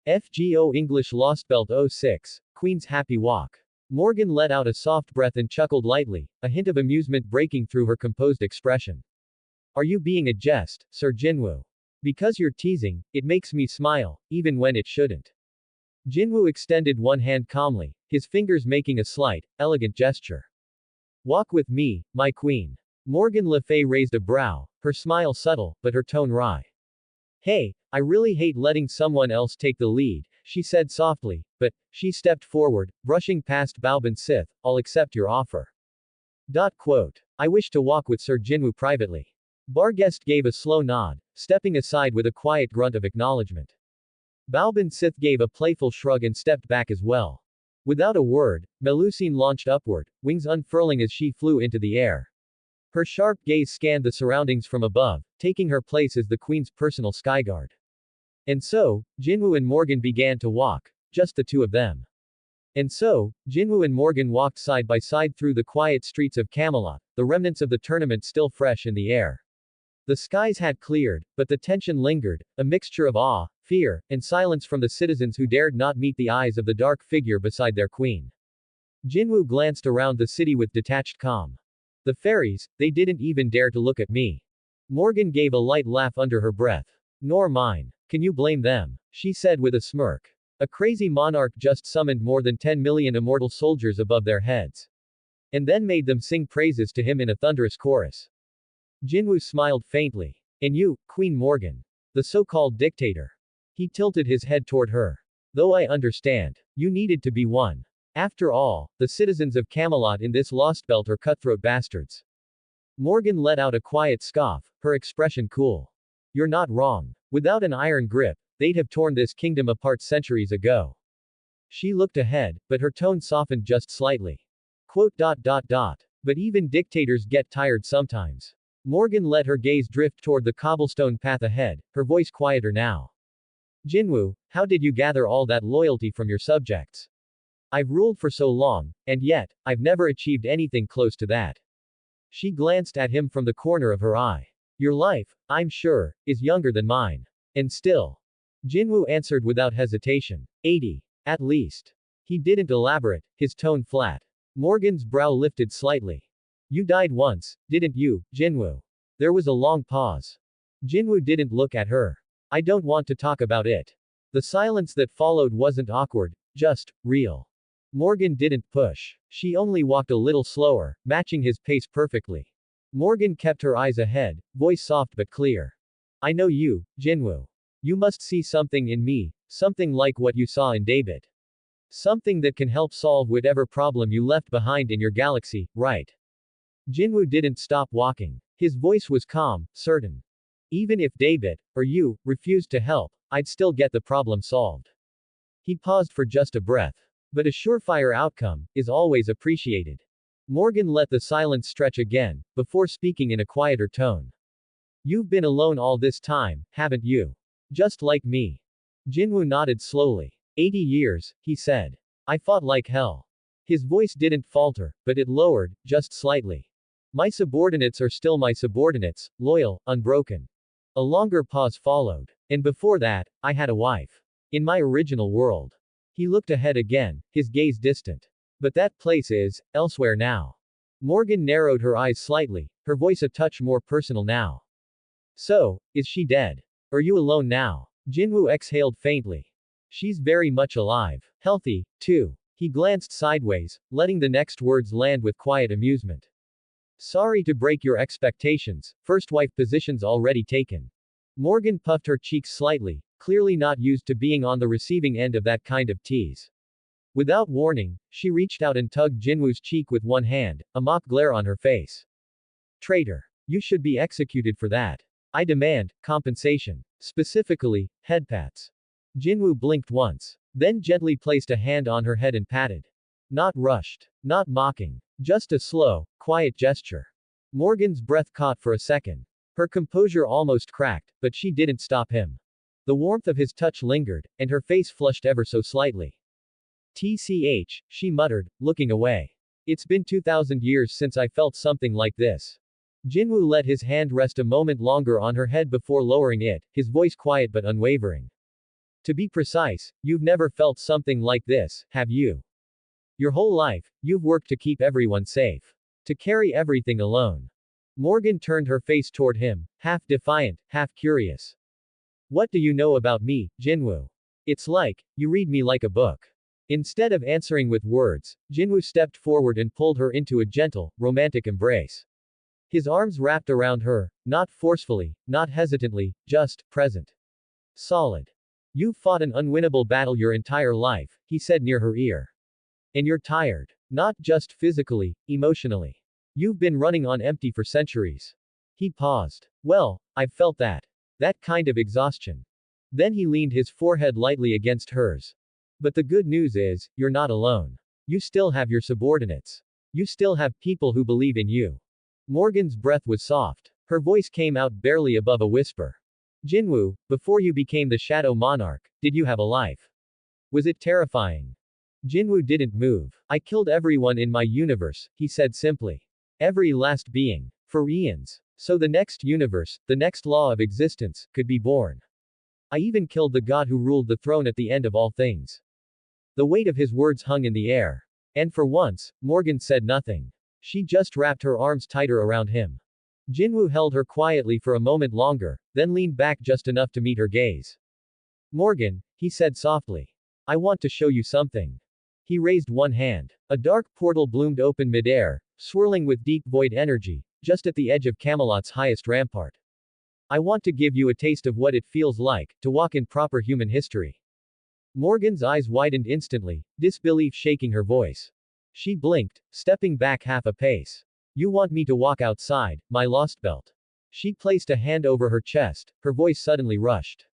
FGO English Lost Belt 06, Queen's Happy Walk. Morgan let out a soft breath and chuckled lightly, a hint of amusement breaking through her composed expression. Are you being a jest, Sir Jinwoo? Because you're teasing, it makes me smile, even when it shouldn't. Jinwoo extended one hand calmly, his fingers making a slight, elegant gesture. Walk with me, my queen. Morgan Le Fay raised a brow, her smile subtle, but her tone wry. Hey, I really hate letting someone else take the lead, she said softly, but, she stepped forward, brushing past Bao Bin Sith, I'll accept your offer. I wish to walk with Sir Jinwoo privately. Barguest gave a slow nod, stepping aside with a quiet grunt of acknowledgement. Bao Bin Sith gave a playful shrug and stepped back as well. Without a word, Melusine launched upward, wings unfurling as she flew into the air. Her sharp gaze scanned the surroundings from above, taking her place as the queen's personal skyguard. And so, Jinwoo and Morgan began to walk, just the two of them. And so, Jinwoo and Morgan walked side by side through the quiet streets of Camelot, the remnants of the tournament still fresh in the air. The skies had cleared, but the tension lingered, a mixture of awe, fear, and silence from the citizens who dared not meet the eyes of the dark figure beside their queen. Jinwoo glanced around the city with detached calm. The fairies, they didn't even dare to look at me. Morgan gave a light laugh under her breath. Nor mine. Can you blame them? She said with a smirk. A crazy monarch just summoned more than 10 million immortal soldiers above their heads. And then made them sing praises to him in a thunderous chorus. Jinwoo smiled faintly. And you, Queen Morgan. The so-called dictator. He tilted his head toward her. Though I understand. You needed to be one. After all, the citizens of Camelot in this lost belt are cutthroat bastards. Morgan let out a quiet scoff, her expression cool. You're not wrong. Without an iron grip, they'd have torn this kingdom apart centuries ago. She looked ahead, but her tone softened just slightly. But even dictators get tired sometimes. Morgan let her gaze drift toward the cobblestone path ahead, her voice quieter now. Jinwoo, how did you gather all that loyalty from your subjects? I've ruled for so long, and yet, I've never achieved anything close to that. She glanced at him from the corner of her eye. Your life, I'm sure, is younger than mine. And still. Jinwoo answered without hesitation. 80. At least. He didn't elaborate, his tone flat. Morgan's brow lifted slightly. You died once, didn't you, Jinwoo? There was a long pause. Jinwoo didn't look at her. I don't want to talk about it. The silence that followed wasn't awkward, just real. Morgan didn't push. She only walked a little slower, matching his pace perfectly. Morgan kept her eyes ahead, voice soft but clear. I know you, Jinwoo. You must see something in me, something like what you saw in David. Something that can help solve whatever problem you left behind in your galaxy, right? Jinwoo didn't stop walking. His voice was calm, certain. Even if David, or you, refused to help, I'd still get the problem solved. He paused for just a breath. But a surefire outcome is always appreciated. Morgan let the silence stretch again, before speaking in a quieter tone. You've been alone all this time, haven't you? Just like me. Jinwoo nodded slowly. 80 years, he said. I fought like hell. His voice didn't falter, but it lowered, just slightly. My subordinates are still my subordinates, loyal, unbroken. A longer pause followed. And before that, I had a wife. In my original world. He looked ahead again, his gaze distant. But that place is, elsewhere now. Morgan narrowed her eyes slightly, her voice a touch more personal now. So, is she dead? Are you alone now? Jinwoo exhaled faintly. She's very much alive. Healthy, too. He glanced sideways, letting the next words land with quiet amusement. Sorry to break your expectations, first wife position's already taken. Morgan puffed her cheeks slightly, clearly not used to being on the receiving end of that kind of tease. Without warning, she reached out and tugged Jinwoo's cheek with one hand, a mock glare on her face. Traitor. You should be executed for that. I demand compensation. Specifically, headpats. Jinwoo blinked once, then gently placed a hand on her head and patted. Not rushed. Not mocking. Just a slow, quiet gesture. Morgan's breath caught for a second. Her composure almost cracked, but she didn't stop him. The warmth of his touch lingered, and her face flushed ever so slightly. TCH, she muttered, looking away. It's been 2,000 years since I felt something like this. Jinwoo let his hand rest a moment longer on her head before lowering it, his voice quiet but unwavering. To be precise, you've never felt something like this, have you? Your whole life, you've worked to keep everyone safe. To carry everything alone. Morgan turned her face toward him, half defiant, half curious. What do you know about me, Jinwoo? It's like, you read me like a book. Instead of answering with words, Jinwoo stepped forward and pulled her into a gentle, romantic embrace. His arms wrapped around her, not forcefully, not hesitantly, just present. Solid. You've fought an unwinnable battle your entire life, he said near her ear. And you're tired. Not just physically, emotionally. You've been running on empty for centuries. He paused. Well, I've felt that. That kind of exhaustion. Then he leaned his forehead lightly against hers. But the good news is, you're not alone. You still have your subordinates. You still have people who believe in you. Morgan's breath was soft. Her voice came out barely above a whisper. Jinwoo, before you became the Shadow Monarch, did you have a life? Was it terrifying? Jinwoo didn't move. I killed everyone in my universe, he said simply. Every last being. For eons. So the next universe, the next law of existence, could be born. I even killed the god who ruled the throne at the end of all things. The weight of his words hung in the air. And for once, Morgan said nothing. She just wrapped her arms tighter around him. Jinwoo held her quietly for a moment longer, then leaned back just enough to meet her gaze. Morgan, he said softly. I want to show you something. He raised one hand. A dark portal bloomed open midair, swirling with deep void energy, just at the edge of Camelot's highest rampart. I want to give you a taste of what it feels like to walk in proper human history. Morgan's eyes widened instantly, disbelief shaking her voice. She blinked, stepping back half a pace. You want me to walk outside, my lost belt? She placed a hand over her chest, her voice suddenly rushed.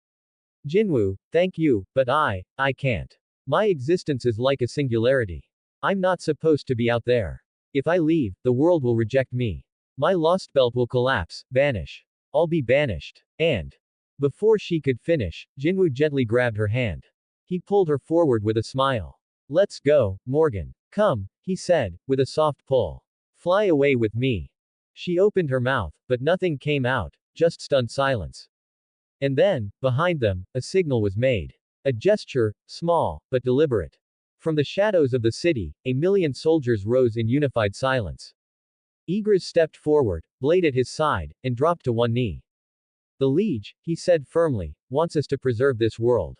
Jinwoo, thank you, but I can't. My existence is like a singularity. I'm not supposed to be out there. If I leave, the world will reject me. My lost belt will collapse, vanish. I'll be banished. And. Before she could finish, Jinwoo gently grabbed her hand. He pulled her forward with a smile. Let's go, Morgan. Come, he said, with a soft pull. Fly away with me. She opened her mouth, but nothing came out, just stunned silence. And then, behind them, a signal was made. A gesture, small, but deliberate. From the shadows of the city, a million soldiers rose in unified silence. Igris stepped forward, blade at his side, and dropped to one knee. The Liege, he said firmly, wants us to preserve this world.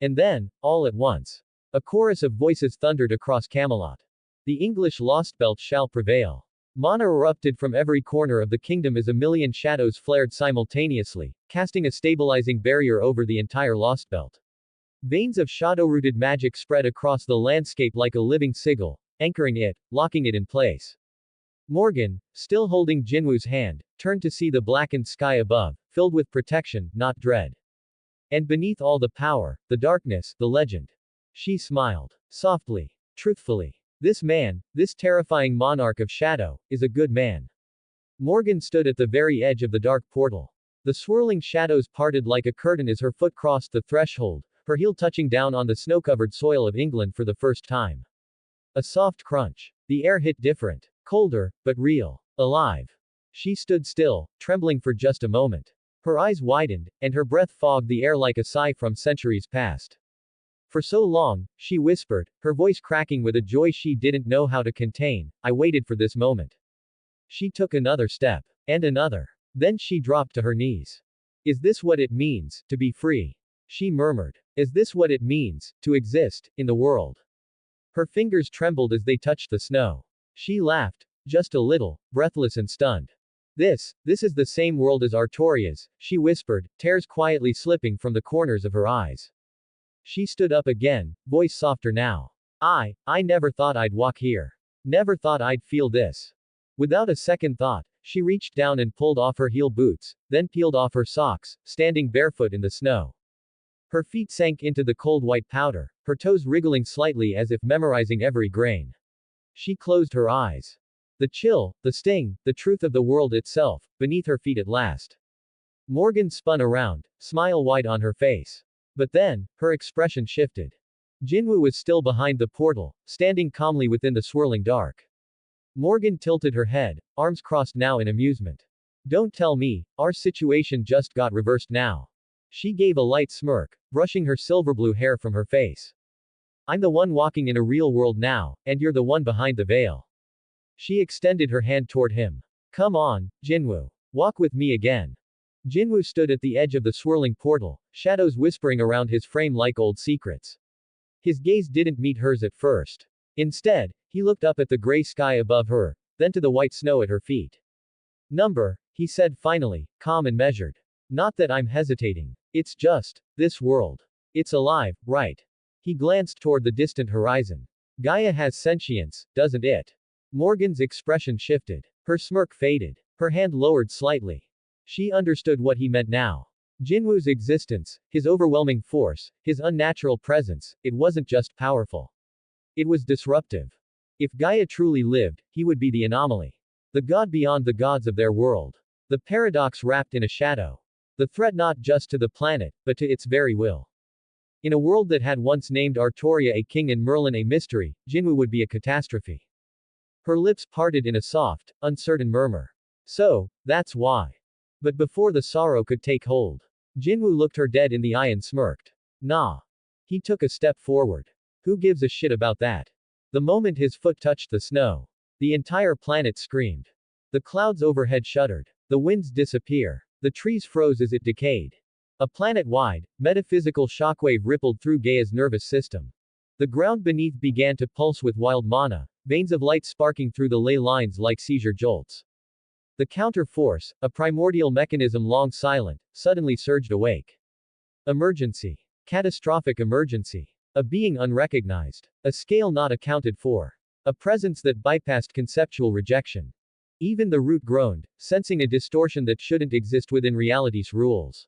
And then, all at once, a chorus of voices thundered across Camelot. The English lost belt shall prevail. Mana erupted from every corner of the kingdom as a million shadows flared simultaneously, casting a stabilizing barrier over the entire lost belt. Veins of shadow-rooted magic spread across the landscape like a living sigil, anchoring it, locking it in place. Morgan, still holding Jinwoo's hand, turned to see the blackened sky above, filled with protection, not dread. And beneath all the power, the darkness, the legend. She smiled. Softly. Truthfully. This man, this terrifying monarch of shadow, is a good man. Morgan stood at the very edge of the dark portal. The swirling shadows parted like a curtain as her foot crossed the threshold, her heel touching down on the snow-covered soil of England for the first time. A soft crunch. The air hit different. Colder, but real. Alive. She stood still, trembling for just a moment. Her eyes widened, and her breath fogged the air like a sigh from centuries past. For so long, she whispered, her voice cracking with a joy she didn't know how to contain, I waited for this moment. She took another step. And another. Then she dropped to her knees. Is this what it means, to be free? She murmured. Is this what it means, to exist, in the world? Her fingers trembled as they touched the snow. She laughed. Just a little, breathless and stunned. This is the same world as Artoria's, she whispered, tears quietly slipping from the corners of her eyes. She stood up again, voice softer now. I never thought I'd walk here. Never thought I'd feel this. Without a second thought, she reached down and pulled off her heel boots, then peeled off her socks, standing barefoot in the snow. Her feet sank into the cold white powder, her toes wriggling slightly as if memorizing every grain. She closed her eyes. The chill, the sting, the truth of the world itself, beneath her feet at last. Morgan spun around, smile wide on her face. But then, her expression shifted. Jinwoo was still behind the portal, standing calmly within the swirling dark. Morgan tilted her head, arms crossed now in amusement. Don't tell me, our situation just got reversed now. She gave a light smirk, brushing her silver blue hair from her face. I'm the one walking in a real world now, and you're the one behind the veil. She extended her hand toward him. Come on, Jinwoo. Walk with me again. Jinwoo stood at the edge of the swirling portal, shadows whispering around his frame like old secrets. His gaze didn't meet hers at first. Instead, he looked up at the gray sky above her, then to the white snow at her feet. Number, he said finally, calm and measured. Not that I'm hesitating. It's just, this world. It's alive, right? He glanced toward the distant horizon. Gaia has sentience, doesn't it? Morgan's expression shifted. Her smirk faded. Her hand lowered slightly. She understood what he meant now. Jinwoo's existence, his overwhelming force, his unnatural presence, it wasn't just powerful. It was disruptive. If Gaia truly lived, he would be the anomaly. The god beyond the gods of their world. The paradox wrapped in a shadow. The threat not just to the planet, but to its very will. In a world that had once named Artoria a king and Merlin a mystery, Jinwoo would be a catastrophe. Her lips parted in a soft, uncertain murmur. So, that's why. But before the sorrow could take hold, Jinwoo looked her dead in the eye and smirked. Nah. He took a step forward. Who gives a shit about that? The moment his foot touched the snow, the entire planet screamed. The clouds overhead shuddered. The winds disappear. The trees froze as it decayed. A planet-wide, metaphysical shockwave rippled through Gaia's nervous system. The ground beneath began to pulse with wild mana, veins of light sparking through the ley lines like seizure jolts. The counter-force, a primordial mechanism long silent, suddenly surged awake. Emergency. Catastrophic emergency. A being unrecognized. A scale not accounted for. A presence that bypassed conceptual rejection. Even the root groaned, sensing a distortion that shouldn't exist within reality's rules.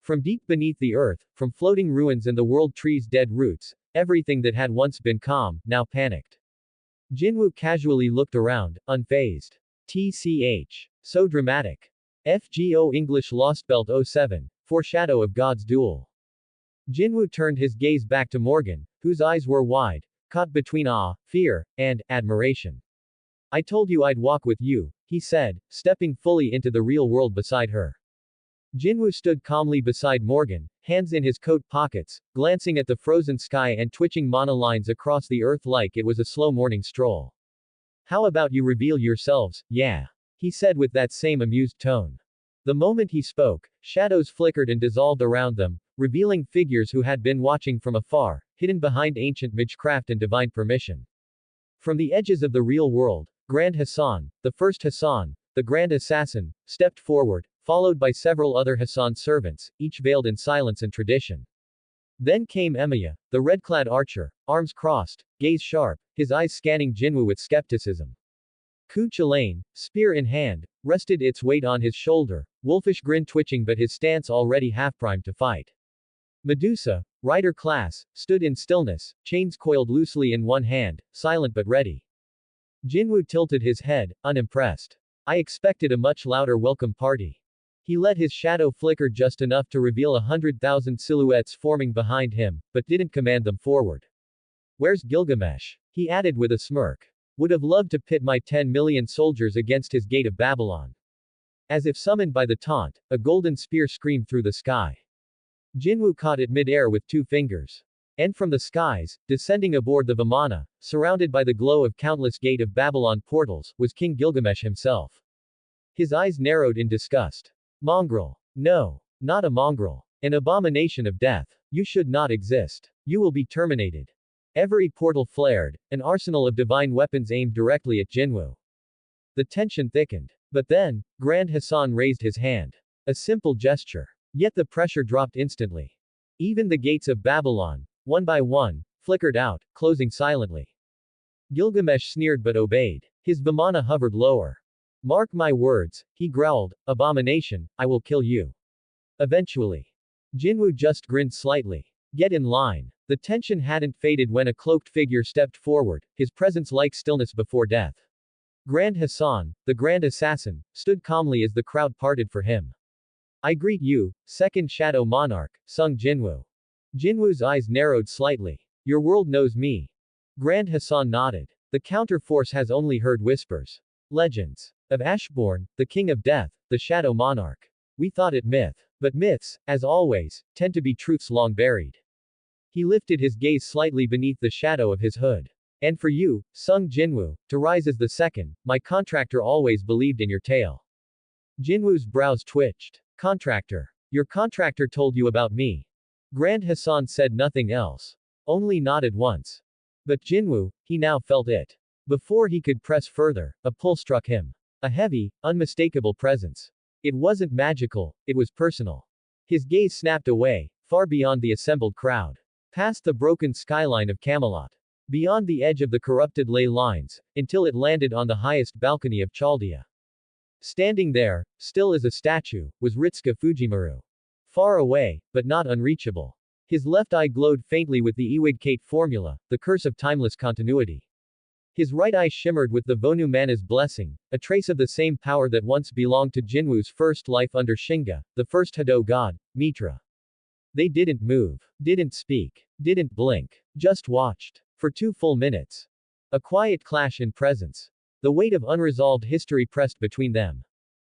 From deep beneath the earth, from floating ruins and the world tree's dead roots, everything that had once been calm, now panicked. Jinwoo casually looked around, unfazed. TCH. So dramatic. FGO English Lost Belt 07, Foreshadow of God's Duel. Jinwoo turned his gaze back to Morgan, whose eyes were wide, caught between awe, fear, and admiration. I told you I'd walk with you, he said, stepping fully into the real world beside her. Jinwoo stood calmly beside Morgan, hands in his coat pockets, glancing at the frozen sky and twitching mana lines across the earth like it was a slow morning stroll. How about you reveal yourselves, yeah? He said with that same amused tone. The moment he spoke, shadows flickered and dissolved around them, revealing figures who had been watching from afar, hidden behind ancient magecraft and divine permission. From the edges of the real world, Grand Hassan, the first Hassan, the Grand Assassin, stepped forward, followed by several other Hassan servants, each veiled in silence and tradition. Then came Emiya, the red-clad archer, arms crossed, gaze sharp, his eyes scanning Jinwoo with skepticism. Ku Chulain, spear in hand, rested its weight on his shoulder, wolfish grin twitching but his stance already half-primed to fight. Medusa, rider class, stood in stillness, chains coiled loosely in one hand, silent but ready. Jinwoo tilted his head, unimpressed. I expected a much louder welcome party. He let his shadow flicker just enough to reveal 100,000 silhouettes forming behind him, but didn't command them forward. Where's Gilgamesh? He added with a smirk. Would have loved to pit my 10 million soldiers against his gate of Babylon. As if summoned by the taunt, a golden spear screamed through the sky. Jinwoo caught it mid-air with 2 fingers. And from the skies, descending aboard the Vimana, surrounded by the glow of countless gate of Babylon portals, was King Gilgamesh himself. His eyes narrowed in disgust. Mongrel. No. Not a mongrel. An abomination of death. You should not exist. You will be terminated. Every portal flared, an arsenal of divine weapons aimed directly at Jinwoo. The tension thickened. But then, Grand Hassan raised his hand. A simple gesture. Yet the pressure dropped instantly. Even the gates of Babylon, one by one, flickered out, closing silently. Gilgamesh sneered but obeyed. His Vimana hovered lower. Mark my words, he growled, abomination, I will kill you. Eventually. Jinwoo just grinned slightly. Get in line. The tension hadn't faded when a cloaked figure stepped forward, his presence like stillness before death. Grand Hassan, the Grand Assassin, stood calmly as the crowd parted for him. I greet you, second Shadow Monarch, sung Jinwoo. Jinwoo's eyes narrowed slightly. Your world knows me. Grand Hassan nodded. The counter-force has only heard whispers. Legends. Of Ashbourne, the King of Death, the Shadow Monarch. We thought it myth. But myths, as always, tend to be truths long buried. He lifted his gaze slightly beneath the shadow of his hood. And for you, Sung Jinwoo, to rise as the second, my contractor always believed in your tale. Jinwoo's brows twitched. Contractor. Your contractor told you about me. Grand Hassan said nothing else. Only nodded once. But Jinwoo, he now felt it. Before he could press further, a pull struck him. A heavy, unmistakable presence. It wasn't magical, it was personal. His gaze snapped away, far beyond the assembled crowd. Past the broken skyline of Camelot. Beyond the edge of the corrupted ley lines, until it landed on the highest balcony of Chaldea. Standing there, still as a statue, was Ritsuka Fujimaru. Far away, but not unreachable. His left eye glowed faintly with the Ewig-Kate formula, the curse of timeless continuity. His right eye shimmered with the Vonu Mana's blessing, a trace of the same power that once belonged to Jinwoo's first life under Shinga, the first Hado god, Mitra. They didn't move, didn't speak, didn't blink, just watched. For 2 full minutes. A quiet clash in presence. The weight of unresolved history pressed between them.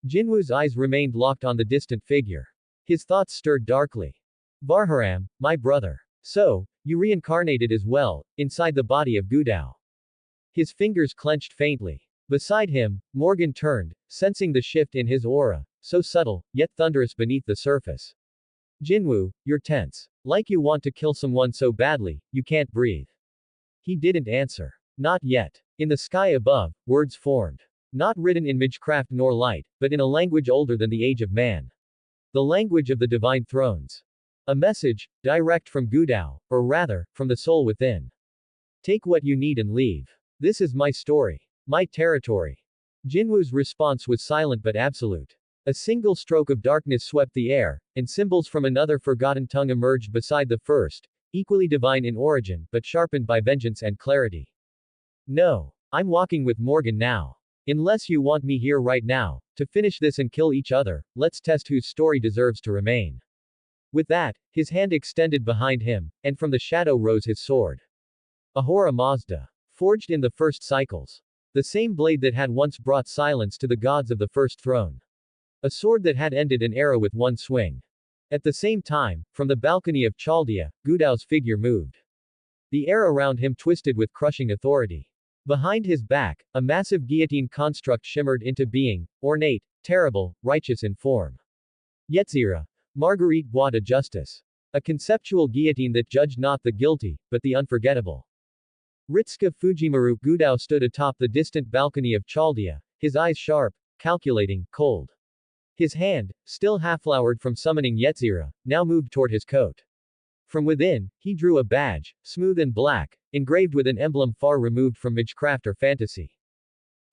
Jinwoo's eyes remained locked on the distant figure. His thoughts stirred darkly. Varharam, my brother. So, you reincarnated as well, inside the body of Gudao. His fingers clenched faintly. Beside him, Morgan turned, sensing the shift in his aura, so subtle, yet thunderous beneath the surface. Jinwoo, you're tense. Like you want to kill someone so badly, you can't breathe. He didn't answer. Not yet. In the sky above, words formed. Not written in magecraft nor light, but in a language older than the age of man. The language of the divine thrones. A message, direct from Gudao, or rather, from the soul within. Take what you need and leave. This is my story. My territory. Jinwoo's response was silent but absolute. A single stroke of darkness swept the air, and symbols from another forgotten tongue emerged beside the first, equally divine in origin, but sharpened by vengeance and clarity. No. I'm walking with Morgan now. Unless you want me here right now, to finish this and kill each other, let's test whose story deserves to remain. With that, his hand extended behind him, and from the shadow rose his sword. Ahura Mazda. Forged in the first cycles. The same blade that had once brought silence to the gods of the first throne. A sword that had ended an era with one swing. At the same time, from the balcony of Chaldea, Gudao's figure moved. The air around him twisted with crushing authority. Behind his back, a massive guillotine construct shimmered into being, ornate, terrible, righteous in form. Yetzira. Marguerite Bois de Justice. A conceptual guillotine that judged not the guilty, but the unforgettable. Ritsuka Fujimaru Gudao stood atop the distant balcony of Chaldea, his eyes sharp, calculating, cold. His hand, still half-flowered from summoning Yetzira, now moved toward his coat. From within, he drew a badge, smooth and black, engraved with an emblem far removed from magecraft or fantasy.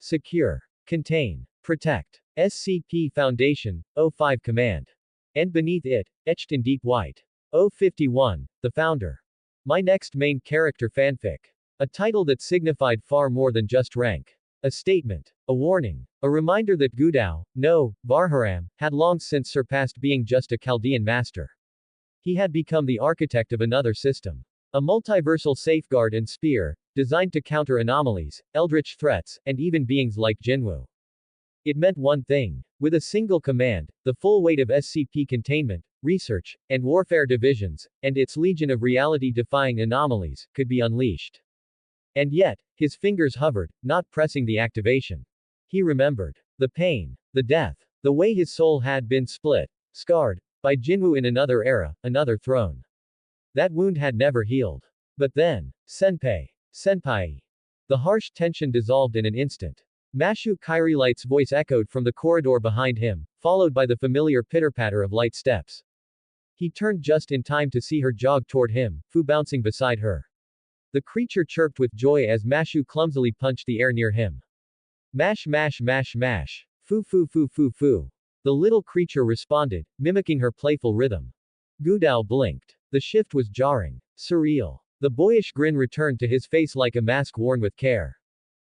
Secure. Contain. Protect. SCP Foundation, 05 Command. And beneath it, etched in deep white. 051, the Founder. My next main character fanfic. A title that signified far more than just rank. A statement. A warning. A reminder that Gudao, no, Varharam, had long since surpassed being just a Chaldean master. He had become the architect of another system. A multiversal safeguard and spear, designed to counter anomalies, eldritch threats, and even beings like Jinwoo. It meant one thing. With a single command, the full weight of SCP containment, research, and warfare divisions, and its legion of reality-defying anomalies, could be unleashed. And yet, his fingers hovered, not pressing the activation. He remembered. The pain. The death. The way his soul had been split, scarred, by Jinwoo in another era, another throne. That wound had never healed. But then, Senpai. Senpai. The harsh tension dissolved in an instant. Mashu Kairilight's voice echoed from the corridor behind him, followed by the familiar pitter-patter of light steps. He turned just in time to see her jog toward him, Fu bouncing beside her. The creature chirped with joy as Mashu clumsily punched the air near him. Mash mash mash mash. Fu fu fu fu fu. The little creature responded, mimicking her playful rhythm. Gudao blinked. The shift was jarring. Surreal. The boyish grin returned to his face like a mask worn with care.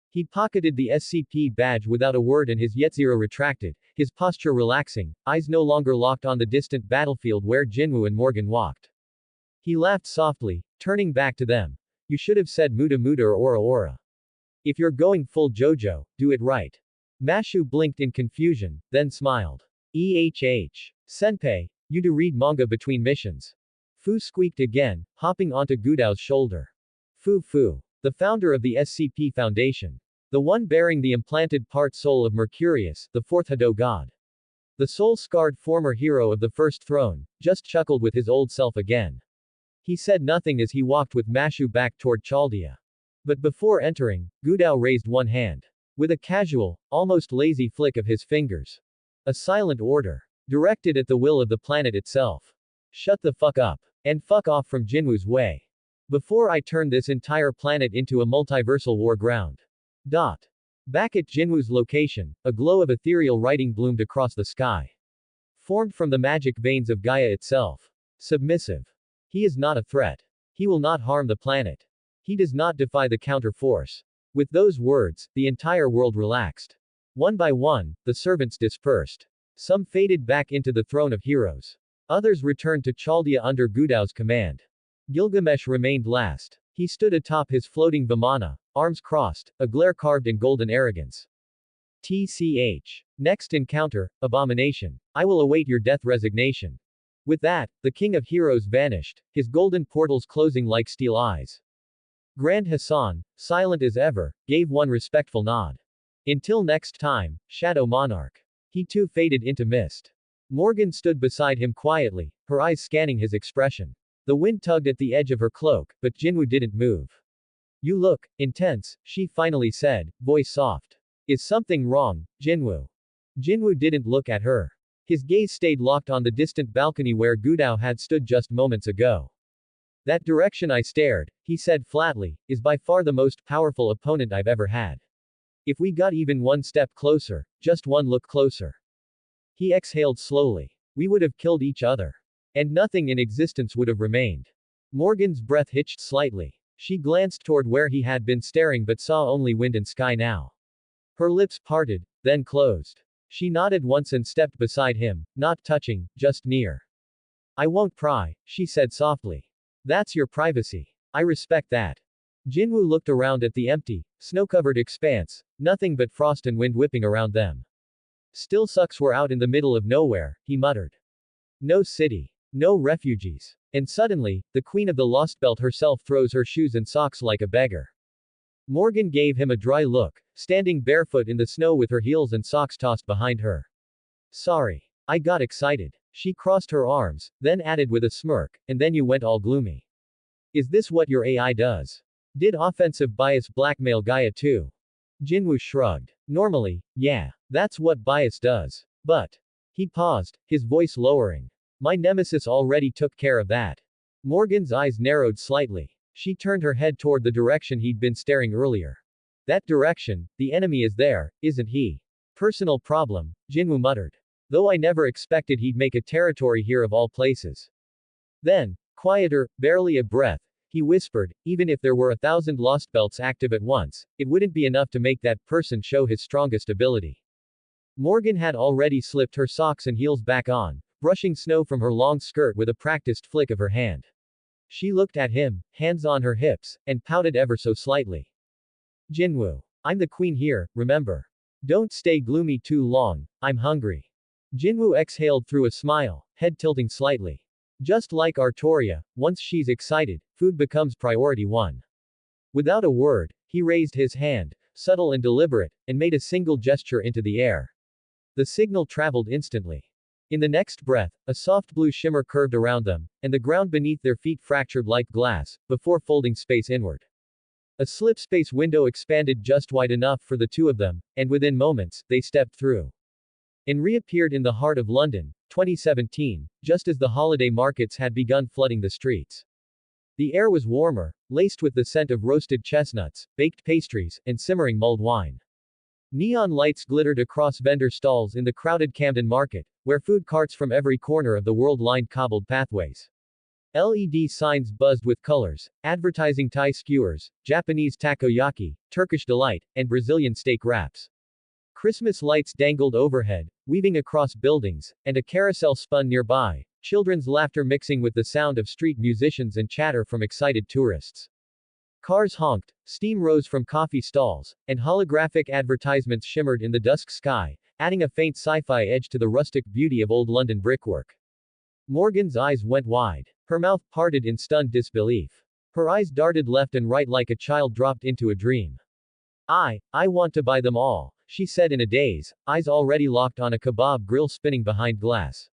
He pocketed the SCP badge without a word and his Yetzira retracted, his posture relaxing, eyes no longer locked on the distant battlefield where Jinwoo and Morgan walked. He laughed softly, turning back to them. You should have said Muda Muda or Ora Ora. If you're going full JoJo, do it right. Mashu blinked in confusion, then smiled. Senpai. You do read manga between missions. Fu squeaked again, hopping onto Gudao's shoulder. Fu. The founder of the SCP Foundation. The one bearing the implanted part soul of Mercurius, the fourth Hado god. The soul-scarred former hero of the First Throne, just chuckled with his old self again. He said nothing as he walked with Mashu back toward Chaldea. But before entering, Gudao raised one hand. With a casual, almost lazy flick of his fingers. A silent order. Directed at the will of the planet itself. Shut the fuck up. And fuck off from Jinwu's way. Before I turn this entire planet into a multiversal war ground. Back at Jinwu's location, a glow of ethereal writing bloomed across the sky. Formed from the magic veins of Gaia itself. Submissive. He is not a threat. He will not harm the planet. He does not defy the counter-force. With those words, the entire world relaxed. One by one, the servants dispersed. Some faded back into the throne of heroes. Others returned to Chaldea under Gudao's command. Gilgamesh remained last. He stood atop his floating vimana, arms crossed, a glare carved in golden arrogance. TCH. Next encounter, abomination. I will await your death resignation. With that, the king of heroes vanished, his golden portals closing like steel eyes. Grand Hassan, silent as ever, gave one respectful nod. Until next time, Shadow Monarch. He too faded into mist. Morgan stood beside him quietly, her eyes scanning his expression. The wind tugged at the edge of her cloak, but Jinwoo didn't move. You look intense, she finally said, voice soft. Is something wrong, Jinwoo? Jinwoo didn't look at her. His gaze stayed locked on the distant balcony where Gudao had stood just moments ago. That direction I stared, he said flatly, is by far the most powerful opponent I've ever had. If we got even one step closer, just one look closer. He exhaled slowly. We would have killed each other. And nothing in existence would have remained. Morgan's breath hitched slightly. She glanced toward where he had been staring but saw only wind and sky now. Her lips parted, then closed. She nodded once and stepped beside him, not touching, just near. I won't pry, she said softly. That's your privacy. I respect that. Jinwoo looked around at the empty, snow-covered expanse, nothing but frost and wind whipping around them. Still sucks we're out in the middle of nowhere, he muttered. No city. No refugees. And suddenly, the queen of the Lost Belt herself throws her shoes and socks like a beggar. Morgan gave him a dry look, standing barefoot in the snow with her heels and socks tossed behind her. Sorry. I got excited. She crossed her arms, then added with a smirk, and then you went all gloomy. Is this what your AI does? Did offensive bias blackmail Gaia too? Jinwoo shrugged. Normally, yeah. That's what bias does. But. He paused, his voice lowering. My nemesis already took care of that. Morgan's eyes narrowed slightly. She turned her head toward the direction he'd been staring earlier. That direction, the enemy is there, isn't he? Personal problem, Jinwoo muttered. Though I never expected he'd make a territory here of all places. Then, quieter, barely a breath, he whispered, even if there were 1,000 Lost Belts active at once, it wouldn't be enough to make that person show his strongest ability. Morgan had already slipped her socks and heels back on, brushing snow from her long skirt with a practiced flick of her hand. She looked at him, hands on her hips, and pouted ever so slightly. Jinwoo. I'm the queen here, remember. Don't stay gloomy too long, I'm hungry. Jinwoo exhaled through a smile, head tilting slightly. Just like Artoria, once she's excited, food becomes priority one. Without a word, he raised his hand, subtle and deliberate, and made a single gesture into the air. The signal traveled instantly. In the next breath, a soft blue shimmer curved around them, and the ground beneath their feet fractured like glass, before folding space inward. A slip space window expanded just wide enough for the two of them, and within moments, they stepped through. And reappeared in the heart of London, 2017, just as the holiday markets had begun flooding the streets. The air was warmer, laced with the scent of roasted chestnuts, baked pastries, and simmering mulled wine. Neon lights glittered across vendor stalls in the crowded Camden market, where food carts from every corner of the world lined cobbled pathways. LED signs buzzed with colors, advertising Thai skewers, Japanese takoyaki, Turkish delight, and Brazilian steak wraps. Christmas lights dangled overhead, weaving across buildings, and a carousel spun nearby, children's laughter mixing with the sound of street musicians and chatter from excited tourists. Cars honked, steam rose from coffee stalls, and holographic advertisements shimmered in the dusk sky, adding a faint sci-fi edge to the rustic beauty of old London brickwork. Morgan's eyes went wide. Her mouth parted in stunned disbelief. Her eyes darted left and right like a child dropped into a dream. I want to buy them all, she said in a daze, eyes already locked on a kebab grill spinning behind glass.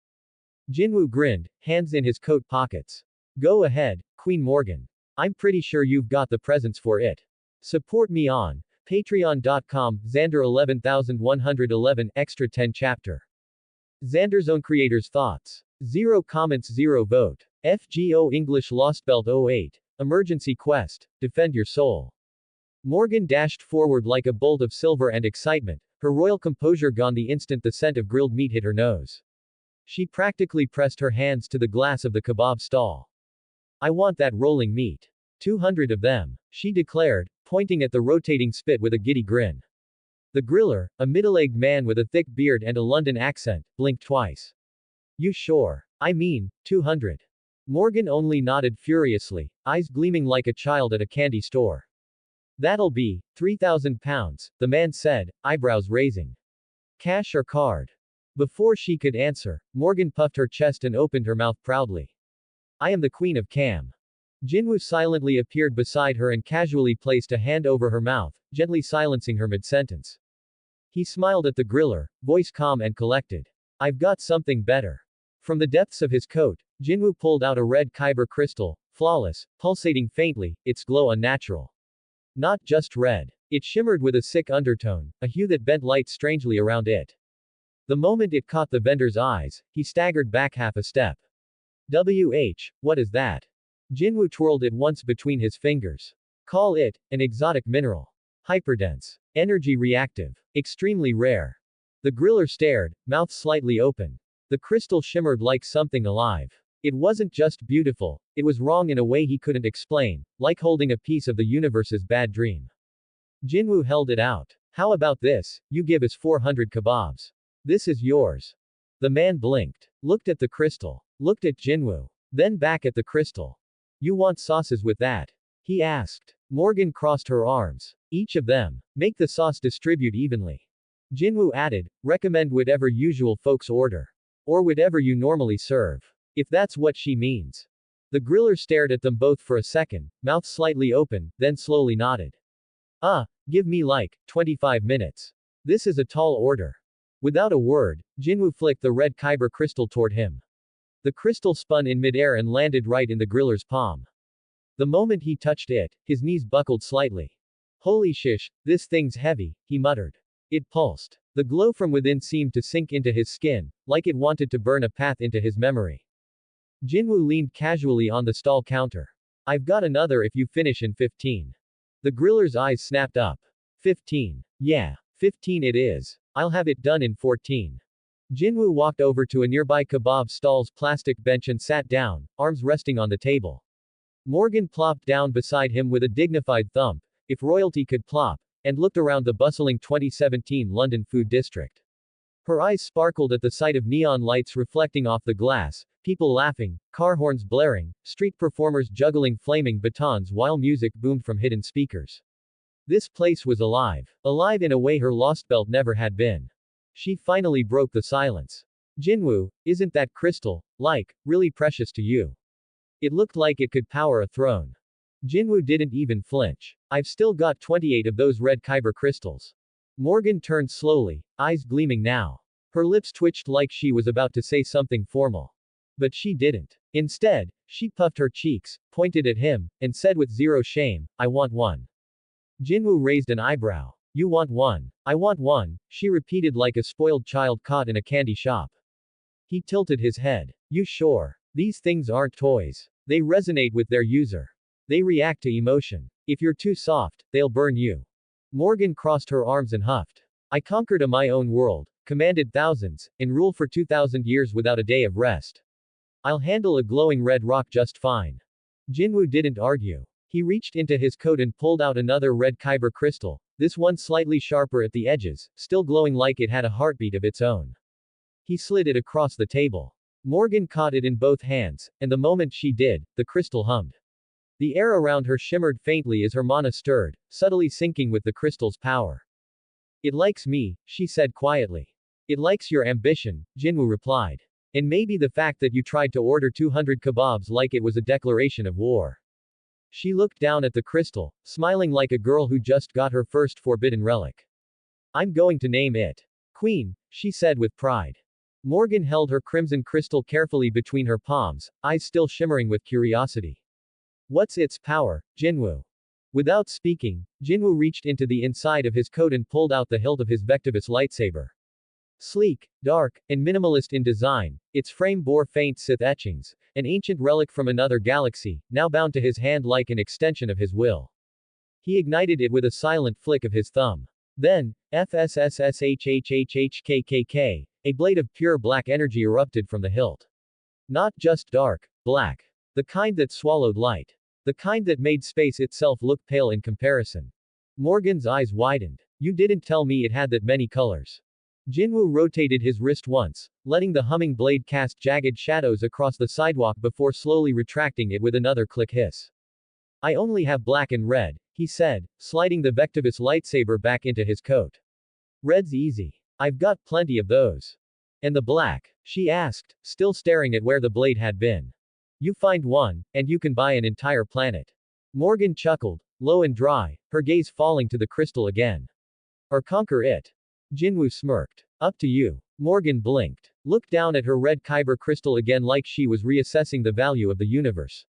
Jinwoo grinned, hands in his coat pockets. Go ahead, Queen Morgan. I'm pretty sure you've got the presents for it. Support me on patreon.com, Xander 11111, extra 10 chapter. Xander's own creators' thoughts. 0 comments, 0 vote. FGO English Lost Belt 08. Emergency quest. Defend your soul. Morgan dashed forward like a bolt of silver and excitement, her royal composure gone the instant the scent of grilled meat hit her nose. She practically pressed her hands to the glass of the kebab stall. I want that rolling meat. 200 of them, she declared, pointing at the rotating spit with a giddy grin. The griller, a middle-aged man with a thick beard and a London accent, blinked twice. You sure? I mean, 200. Morgan only nodded furiously, eyes gleaming like a child at a candy store. That'll be 3,000 pounds, the man said, eyebrows raising. Cash or card? Before she could answer, Morgan puffed her chest and opened her mouth proudly. I am the Queen of Cam. Jinwoo silently appeared beside her and casually placed a hand over her mouth, gently silencing her mid-sentence. He smiled at the griller, voice calm and collected. I've got something better. From the depths of his coat, Jinwoo pulled out a red kyber crystal, flawless, pulsating faintly, its glow unnatural. Not just red. It shimmered with a sick undertone, a hue that bent light strangely around it. The moment it caught the vendor's eyes, he staggered back half a step. What is that? Jinwoo twirled it once between his fingers. Call it an exotic mineral. Hyperdense. Energy reactive. Extremely rare. The griller stared, mouth slightly open. The crystal shimmered like something alive. It wasn't just beautiful, it was wrong in a way he couldn't explain, like holding a piece of the universe's bad dream. Jinwoo held it out. How about this? You give us 400 kebabs. This is yours. The man blinked, looked at the crystal, looked at Jinwoo, then back at the crystal. You want sauces with that? He asked. Morgan crossed her arms. Each of them. Make the sauce distribute evenly. Jinwoo added, recommend whatever usual folks order. Or whatever you normally serve. If that's what she means. The griller stared at them both for a second, mouth slightly open, then slowly nodded. Give me like 25 minutes. This is a tall order. Without a word, Jinwoo flicked the red kyber crystal toward him. The crystal spun in midair and landed right in the griller's palm. The moment he touched it, his knees buckled slightly. Holy shish, this thing's heavy, he muttered. It pulsed. The glow from within seemed to sink into his skin, like it wanted to burn a path into his memory. Jinwoo leaned casually on the stall counter. I've got another if you finish in 15. The griller's eyes snapped up. 15. Yeah, 15 it is. I'll have it done in 14. Jinwoo walked over to a nearby kebab stall's plastic bench and sat down, arms resting on the table. Morgan plopped down beside him with a dignified thump, if royalty could plop, and looked around the bustling 2017 London food district. Her eyes sparkled at the sight of neon lights reflecting off the glass, people laughing, car horns blaring, street performers juggling flaming batons while music boomed from hidden speakers. This place was alive. Alive in a way her lost belt never had been. She finally broke the silence. Jinwoo, isn't that crystal, like, really precious to you? It looked like it could power a throne. Jinwoo didn't even flinch. I've still got 28 of those red kyber crystals. Morgan turned slowly, eyes gleaming now. Her lips twitched like she was about to say something formal. But she didn't. Instead, she puffed her cheeks, pointed at him, and said with zero shame, I want one. Jinwoo raised an eyebrow. You want one? I want one, she repeated like a spoiled child caught in a candy shop. He tilted his head. You sure? These things aren't toys. They resonate with their user. They react to emotion. If you're too soft, they'll burn you. Morgan crossed her arms and huffed. I conquered my own world, commanded thousands, and rule for 2,000 years without a day of rest. I'll handle a glowing red rock just fine. Jinwoo didn't argue. He reached into his coat and pulled out another red kyber crystal, this one slightly sharper at the edges, still glowing like it had a heartbeat of its own. He slid it across the table. Morgan caught it in both hands, and the moment she did, the crystal hummed. The air around her shimmered faintly as her mana stirred, subtly syncing with the crystal's power. It likes me, she said quietly. It likes your ambition, Jinwoo replied. And maybe the fact that you tried to order 200 kebabs like it was a declaration of war. She looked down at the crystal, smiling like a girl who just got her first forbidden relic. I'm going to name it Queen, she said with pride. Morgan held her crimson crystal carefully between her palms, eyes still shimmering with curiosity. What's its power, Jinwoo? Without speaking, Jinwoo reached into the inside of his coat and pulled out the hilt of his Vectivus lightsaber. Sleek, dark, and minimalist in design, its frame bore faint Sith etchings, an ancient relic from another galaxy, now bound to his hand like an extension of his will. He ignited it with a silent flick of his thumb. Then, FSSSHHHHKKK, a blade of pure black energy erupted from the hilt. Not just dark, black. The kind that swallowed light. The kind that made space itself look pale in comparison. Morgan's eyes widened. You didn't tell me it had that many colors. Jinwoo rotated his wrist once, letting the humming blade cast jagged shadows across the sidewalk before slowly retracting it with another click hiss. I only have black and red, he said, sliding the Vectivus lightsaber back into his coat. Red's easy. I've got plenty of those. And the black? She asked, still staring at where the blade had been. You find one, and you can buy an entire planet. Morgan chuckled, low and dry, her gaze falling to the crystal again. Or conquer it. Jinwoo smirked. Up to you. Morgan blinked. Looked down at her red kyber crystal again like she was reassessing the value of the universe.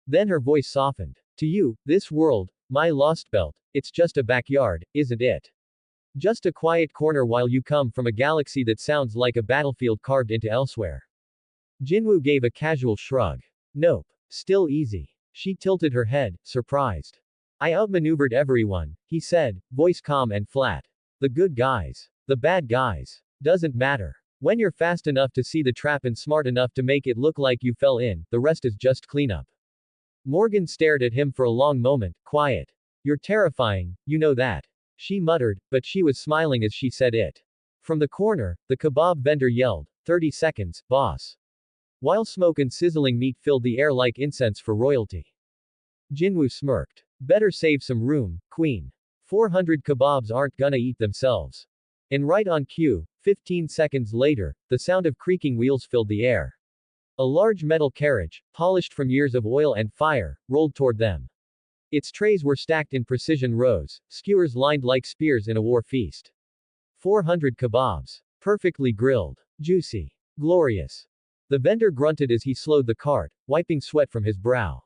Then her voice softened. To you, this world, my lost belt, it's just a backyard, isn't it? Just a quiet corner while you come from a galaxy that sounds like a battlefield carved into elsewhere. Jinwoo gave a casual shrug. Nope. Still easy. She tilted her head, surprised. I outmaneuvered everyone, he said, voice calm and flat. The good guys. The bad guys. Doesn't matter. When you're fast enough to see the trap and smart enough to make it look like you fell in, the rest is just cleanup. Morgan stared at him for a long moment, quiet. You're terrifying, you know that. She muttered, but she was smiling as she said it. From the corner, the kebab vendor yelled, 30 seconds, boss. While smoke and sizzling meat filled the air like incense for royalty. Jinwoo smirked. Better save some room, queen. 400 kebabs aren't gonna eat themselves. And right on cue, 15 seconds later, the sound of creaking wheels filled the air. A large metal carriage, polished from years of oil and fire, rolled toward them. Its trays were stacked in precision rows, skewers lined like spears in a war feast. 400 kebabs. Perfectly grilled. Juicy. Glorious. The vendor grunted as he slowed the cart, wiping sweat from his brow.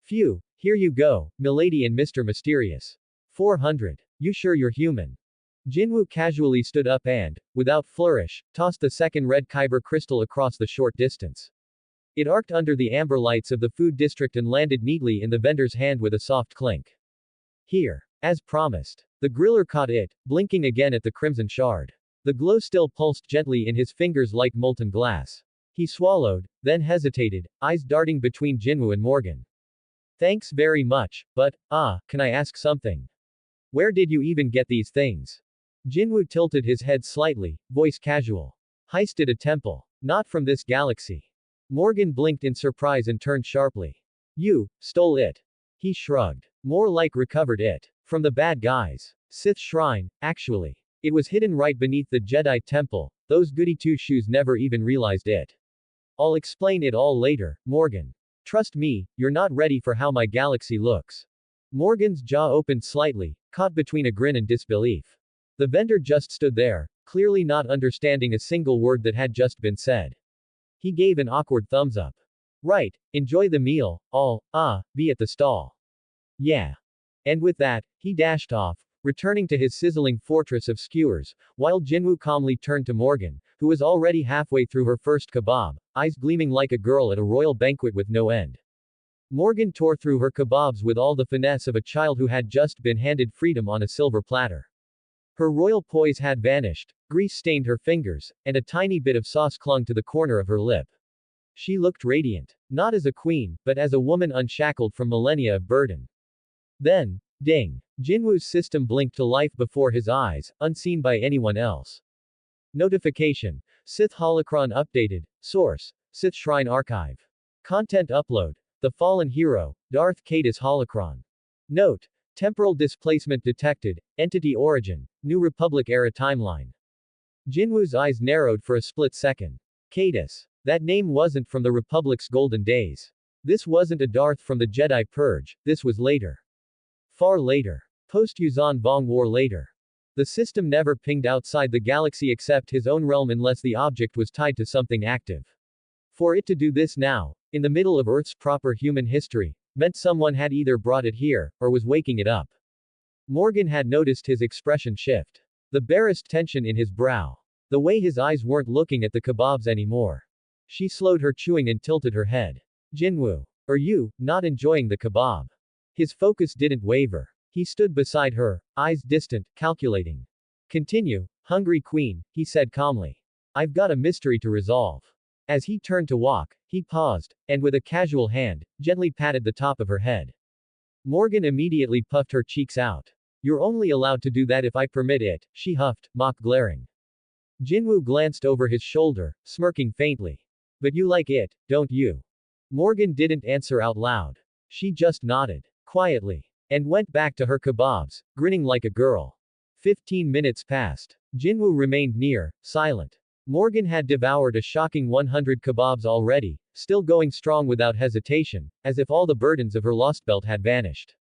Phew, here you go, milady and Mr. Mysterious. 400. You sure you're human? Jinwoo casually stood up and, without flourish, tossed the second red kyber crystal across the short distance. It arced under the amber lights of the food district and landed neatly in the vendor's hand with a soft clink. Here. As promised. The griller caught it, blinking again at the crimson shard. The glow still pulsed gently in his fingers like molten glass. He swallowed, then hesitated, eyes darting between Jinwoo and Morgan. Thanks very much, but, can I ask something? Where did you even get these things? Jinwoo tilted his head slightly, voice casual. Heisted a temple. Not from this galaxy. Morgan blinked in surprise and turned sharply. You stole it. He shrugged. More like recovered it. From the bad guys. Sith shrine, actually. It was hidden right beneath the Jedi temple, those goody two-shoes never even realized it. I'll explain it all later, Morgan. Trust me, you're not ready for how my galaxy looks. Morgan's jaw opened slightly, caught between a grin and disbelief. The vendor just stood there, clearly not understanding a single word that had just been said. He gave an awkward thumbs up. Right, enjoy the meal, be at the stall. Yeah. And with that, he dashed off, returning to his sizzling fortress of skewers, while Jinwoo calmly turned to Morgan, who was already halfway through her first kebab, eyes gleaming like a girl at a royal banquet with no end. Morgan tore through her kebabs with all the finesse of a child who had just been handed freedom on a silver platter. Her royal poise had vanished, grease stained her fingers, and a tiny bit of sauce clung to the corner of her lip. She looked radiant. Not as a queen, but as a woman unshackled from millennia of burden. Then, ding! Jinwoo's system blinked to life before his eyes, unseen by anyone else. Notification. Sith Holocron updated. Source. Sith Shrine Archive. Content upload. The Fallen Hero, Darth Caedus Holocron. Note. Temporal displacement detected. Entity origin. New Republic era timeline. Jinwoo's eyes narrowed for a split second. Cadus. That name wasn't from the Republic's golden days. This wasn't a Darth from the Jedi Purge, this was later. Far later. Post-Yuuzhan Vong War later. The system never pinged outside the galaxy except his own realm unless the object was tied to something active. For it to do this now, in the middle of Earth's proper human history, meant someone had either brought it here, or was waking it up. Morgan had noticed his expression shift. The barest tension in his brow. The way his eyes weren't looking at the kebabs anymore. She slowed her chewing and tilted her head. Jinwoo. Are you, not enjoying the kebab? His focus didn't waver. He stood beside her, eyes distant, calculating. Continue, hungry queen, he said calmly. I've got a mystery to resolve. As he turned to walk, he paused, and with a casual hand, gently patted the top of her head. Morgan immediately puffed her cheeks out. You're only allowed to do that if I permit it, she huffed, mock glaring. Jinwoo glanced over his shoulder, smirking faintly. But you like it, don't you? Morgan didn't answer out loud. She just nodded, quietly, and went back to her kebabs, grinning like a girl. 15 minutes passed. Jinwoo remained near, silent. Morgan had devoured a shocking 100 kebabs already, still going strong without hesitation, as if all the burdens of her lost belt had vanished.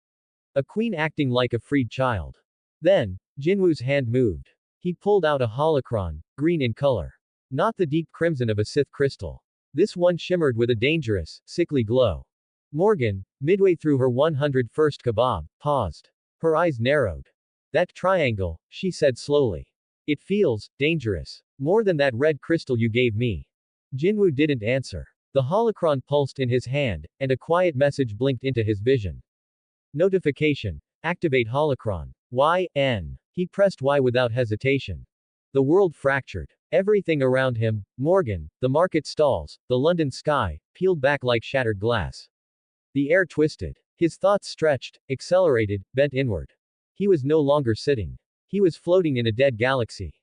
A queen acting like a freed child. Then, Jinwoo's hand moved. He pulled out a holocron, green in color. Not the deep crimson of a Sith crystal. This one shimmered with a dangerous, sickly glow. Morgan, midway through her 101st kebab, paused. Her eyes narrowed. That triangle, she said slowly. It feels dangerous. More than that red crystal you gave me. Jinwoo didn't answer. The holocron pulsed in his hand, and a quiet message blinked into his vision. Notification. Activate holocron. Y-N. He pressed Y without hesitation. The world fractured. Everything around him, Morgan, the market stalls, the London sky, peeled back like shattered glass. The air twisted. His thoughts stretched, accelerated, bent inward. He was no longer sitting. He was floating in a dead galaxy.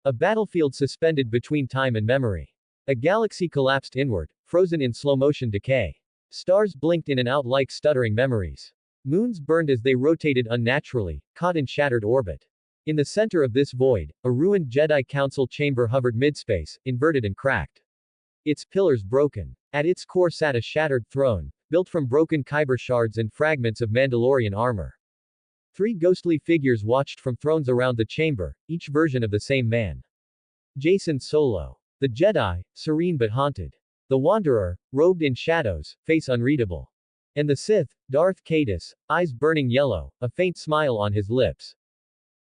A battlefield suspended between time and memory. A galaxy collapsed inward, frozen in slow-motion decay. Stars blinked in and out like stuttering memories. Moons burned as they rotated unnaturally, caught in shattered orbit. In the center of this void, a ruined Jedi Council chamber hovered midspace, inverted and cracked. Its pillars broken. At its core sat a shattered throne, built from broken kyber shards and fragments of Mandalorian armor. 3 ghostly figures watched from thrones around the chamber, each version of the same man. Jacen Solo. The Jedi, serene but haunted. The Wanderer, robed in shadows, face unreadable. And the Sith, Darth Cadus, eyes burning yellow, a faint smile on his lips.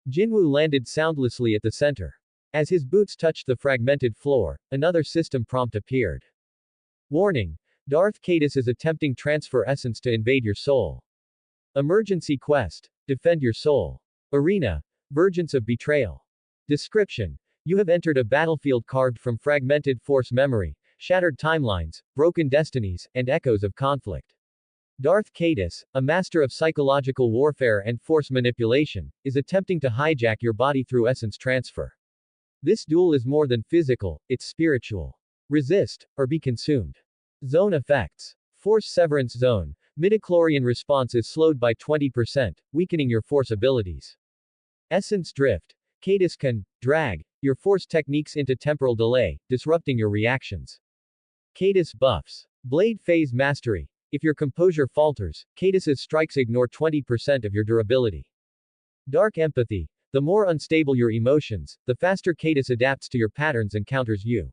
Jinwoo landed soundlessly at the center. As his boots touched the fragmented floor, another system prompt appeared. Warning. Darth Cadus is attempting transfer essence to invade your soul. Emergency quest. Defend your soul. Arena. Vergence of betrayal. Description. You have entered a battlefield carved from fragmented force memory, shattered timelines, broken destinies, and echoes of conflict. Darth Cadus, a master of psychological warfare and force manipulation, is attempting to hijack your body through essence transfer. This duel is more than physical, it's spiritual. Resist, or be consumed. Zone effects. Force severance zone. Midichlorian response is slowed by 20%, weakening your force abilities. Essence drift. Cadus can drag your force techniques into temporal delay, disrupting your reactions. Cadus buffs. Blade phase mastery. If your composure falters, Cadus's strikes ignore 20% of your durability. Dark empathy. The more unstable your emotions, the faster Cadus adapts to your patterns and counters you.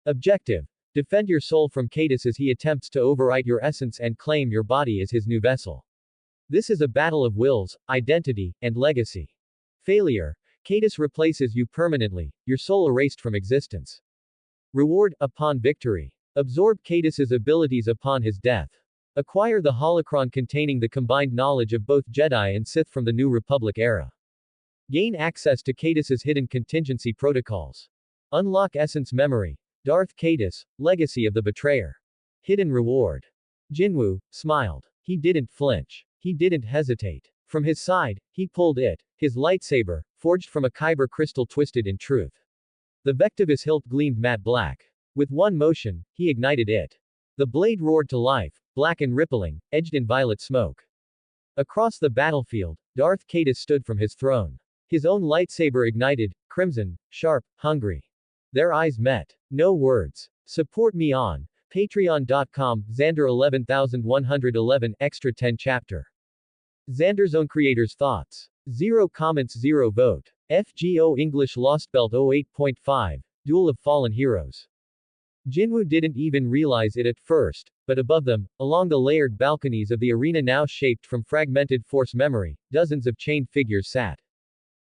Objective. Defend your soul from Cadus as he attempts to overwrite your essence and claim your body as his new vessel. This is a battle of wills, identity, and legacy. Failure. Cadus replaces you permanently, your soul erased from existence. Reward, upon victory. Absorb Cadus's abilities upon his death. Acquire the holocron containing the combined knowledge of both Jedi and Sith from the New Republic era. Gain access to Cadus's hidden contingency protocols. Unlock essence memory. Darth Cadus, legacy of the betrayer. Hidden reward. Jinwoo smiled. He didn't flinch. He didn't hesitate. From his side, he pulled it, his lightsaber, forged from a kyber crystal twisted in truth. The Vectivus hilt gleamed matte black. With one motion, he ignited it. The blade roared to life, black and rippling, edged in violet smoke. Across the battlefield, Darth Cadus stood from his throne. His own lightsaber ignited, crimson, sharp, hungry. Their eyes met. No words. Support me on patreon.com, Xander 11111, extra 10 chapter. Xander's own creator's thoughts. 0 comments, 0 vote. FGO English Lost Belt 08.5, Duel of Fallen Heroes. Jinwoo didn't even realize it at first, but above them, along the layered balconies of the arena now shaped from fragmented force memory, dozens of chained figures sat.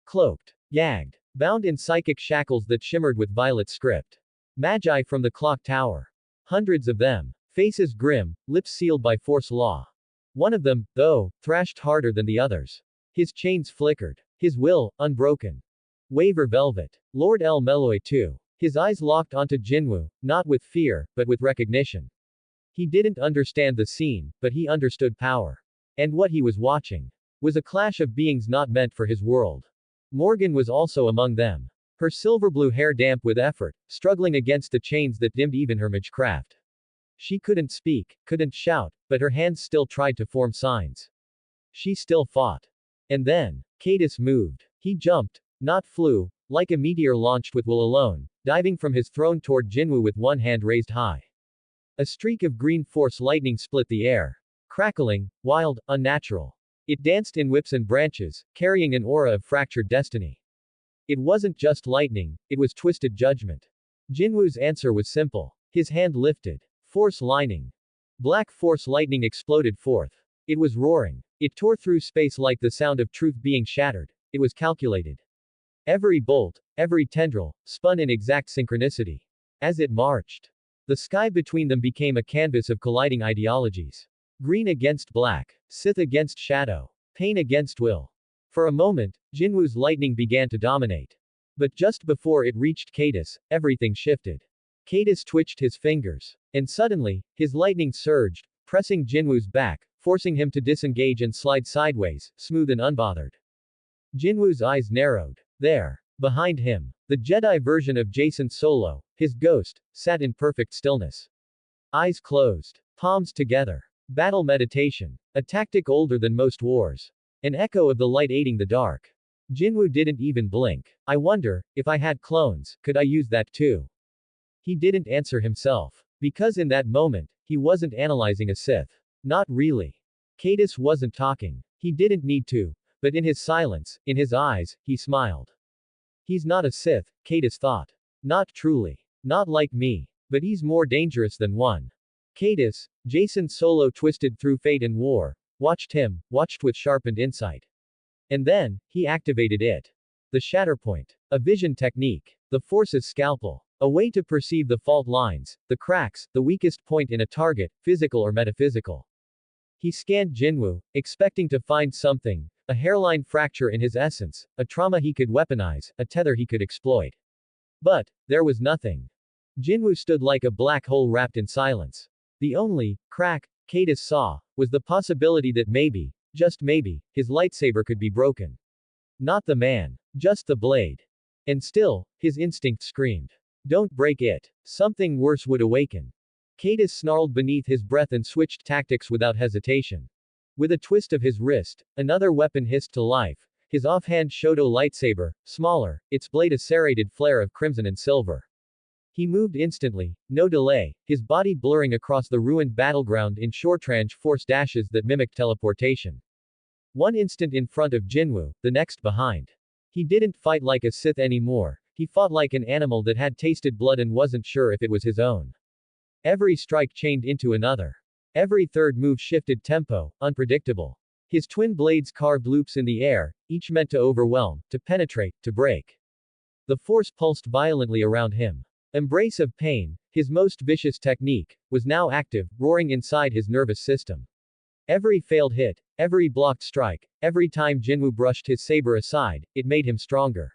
Cloaked. Gagged. Bound in psychic shackles that shimmered with violet script. Magi from the clock tower. Hundreds of them. Faces grim, lips sealed by force law. One of them, though, thrashed harder than the others. His chains flickered. His will, unbroken. Waver velvet. Lord El Meloy too. His eyes locked onto Jinwoo, not with fear, but with recognition. He didn't understand the scene, but he understood power. And what he was watching was a clash of beings not meant for his world. Morgan was also among them. Her silver blue hair damp with effort, struggling against the chains that dimmed even her magecraft. She couldn't speak, couldn't shout, but her hands still tried to form signs. She still fought. And then, Cadus moved. He jumped, not flew, like a meteor launched with will alone, diving from his throne toward Jinwoo with one hand raised high. A streak of green force lightning split the air. Crackling, wild, unnatural. It danced in whips and branches, carrying an aura of fractured destiny. It wasn't just lightning, it was twisted judgment. Jinwoo's answer was simple. His hand lifted. Force lightning. Black force lightning exploded forth. It was roaring. It tore through space like the sound of truth being shattered. It was calculated. Every bolt, every tendril, spun in exact synchronicity. As it marched, the sky between them became a canvas of colliding ideologies. Green against black, Sith against shadow, pain against will. For a moment, Jinwoo's lightning began to dominate. But just before it reached Cadus, everything shifted. Cadus twitched his fingers. And suddenly, his lightning surged, pressing Jinwoo's back, forcing him to disengage and slide sideways, smooth and unbothered. Jinwoo's eyes narrowed. There, behind him, the Jedi version of Jason Solo, his ghost, sat in perfect stillness. Eyes closed. Palms together. Battle meditation. A tactic older than most wars. An echo of the light aiding the dark. Jinwoo didn't even blink. I wonder, if I had clones, could I use that too? He didn't answer himself. Because in that moment, he wasn't analyzing a Sith. Not really. Cadus wasn't talking. He didn't need to. But in his silence, in his eyes, he smiled. He's not a Sith, Cadus thought. Not truly. Not like me. But he's more dangerous than one. Cadus, Jason Solo twisted through fate and war, watched with sharpened insight. And then, he activated it. The Shatterpoint. A vision technique. The Force's scalpel. A way to perceive the fault lines, the cracks, the weakest point in a target, physical or metaphysical. He scanned Jinwoo, expecting to find something, a hairline fracture in his essence, a trauma he could weaponize, a tether he could exploit. But, there was nothing. Jinwoo stood like a black hole wrapped in silence. The only crack Cadus saw was the possibility that maybe, just maybe, his lightsaber could be broken. Not the man. Just the blade. And still, his instinct screamed. Don't break it. Something worse would awaken. Cadus snarled beneath his breath and switched tactics without hesitation. With a twist of his wrist, another weapon hissed to life, his offhand Shoto lightsaber, smaller, its blade a serrated flare of crimson and silver. He moved instantly, no delay, his body blurring across the ruined battleground in shortrange force dashes that mimicked teleportation. One instant in front of Jinwoo, the next behind. He didn't fight like a Sith anymore, he fought like an animal that had tasted blood and wasn't sure if it was his own. Every strike chained into another. Every third move shifted tempo, unpredictable. His twin blades carved loops in the air, each meant to overwhelm, to penetrate, to break. The force pulsed violently around him. Embrace of pain, his most vicious technique, was now active, roaring inside his nervous system. Every failed hit, every blocked strike, every time Jinwoo brushed his saber aside, it made him stronger.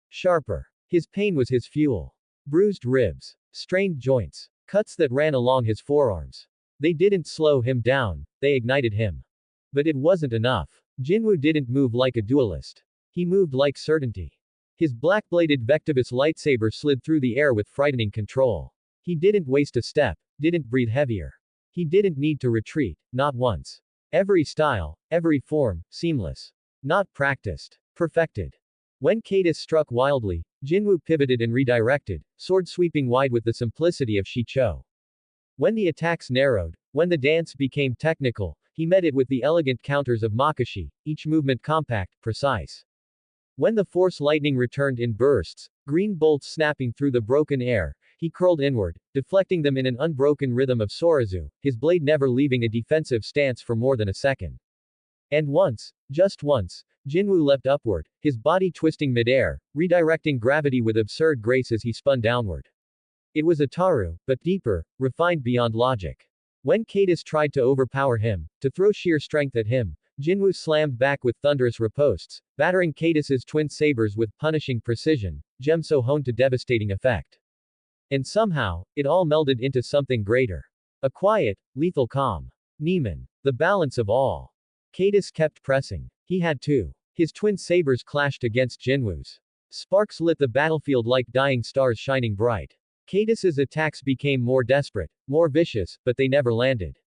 Sharper. His pain was his fuel. Bruised ribs. Strained joints. Cuts that ran along his forearms. They didn't slow him down, they ignited him. But it wasn't enough. Jinwoo didn't move like a duelist. He moved like certainty. His black-bladed Vectivus lightsaber slid through the air with frightening control. He didn't waste a step, didn't breathe heavier. He didn't need to retreat, not once. Every style, every form, seamless. Not practiced. Perfected. When Cadis struck wildly, Jinwoo pivoted and redirected, sword sweeping wide with the simplicity of Shicho. When the attacks narrowed, when the dance became technical, he met it with the elegant counters of Makashi, each movement compact, precise. When the force lightning returned in bursts, green bolts snapping through the broken air, he curled inward, deflecting them in an unbroken rhythm of Sorazu, his blade never leaving a defensive stance for more than a second. And once, just once, Jinwoo leapt upward, his body twisting midair, redirecting gravity with absurd grace as he spun downward. It was Ataru, but deeper, refined beyond logic. When Cadis tried to overpower him, to throw sheer strength at him, Jinwoo slammed back with thunderous ripostes, battering Cadis's twin sabers with punishing precision, gems so honed to devastating effect. And somehow, it all melded into something greater. A quiet, lethal calm. Neiman. The balance of all. Cadis kept pressing. He had to. His twin sabers clashed against Jinwoo's. Sparks lit the battlefield like dying stars shining bright. Cadis's attacks became more desperate, more vicious, but they never landed.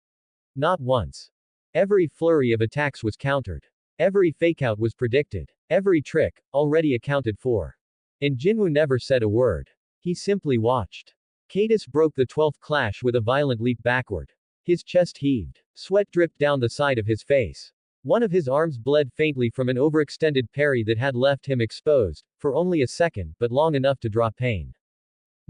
Not once. Every flurry of attacks was countered. Every fakeout was predicted. Every trick, already accounted for. And Jinwoo never said a word. He simply watched. Cadis broke the 12th clash with a violent leap backward. His chest heaved. Sweat dripped down the side of his face. One of his arms bled faintly from an overextended parry that had left him exposed, for only a second, but long enough to draw pain.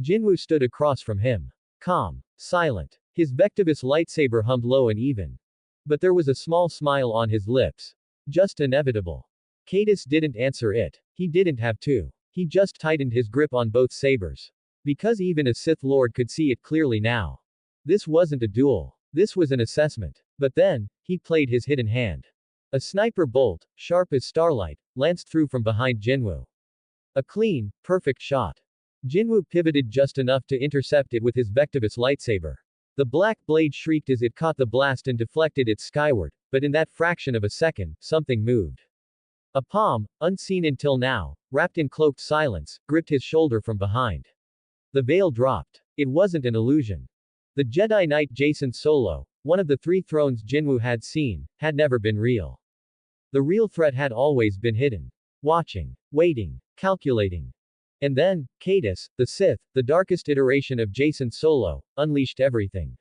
Jinwoo stood across from him. Calm. Silent. His Vectivus lightsaber hummed low and even. But there was a small smile on his lips. Just inevitable. Cadis didn't answer it. He didn't have to. He just tightened his grip on both sabers. Because even a Sith Lord could see it clearly now. This wasn't a duel. This was an assessment. But then, he played his hidden hand. A sniper bolt, sharp as starlight, lanced through from behind Jinwoo. A clean, perfect shot. Jinwoo pivoted just enough to intercept it with his Vectivus lightsaber. The black blade shrieked as it caught the blast and deflected it skyward, but in that fraction of a second, something moved. A palm, unseen until now, wrapped in cloaked silence, gripped his shoulder from behind. The veil dropped. It wasn't an illusion. The Jedi Knight Jacen Solo, one of the 3 thrones Jinwoo had seen, had never been real. The real threat had always been hidden. Watching. Waiting. Calculating. And then, Cadis, the Sith, the darkest iteration of Jacen Solo, unleashed everything.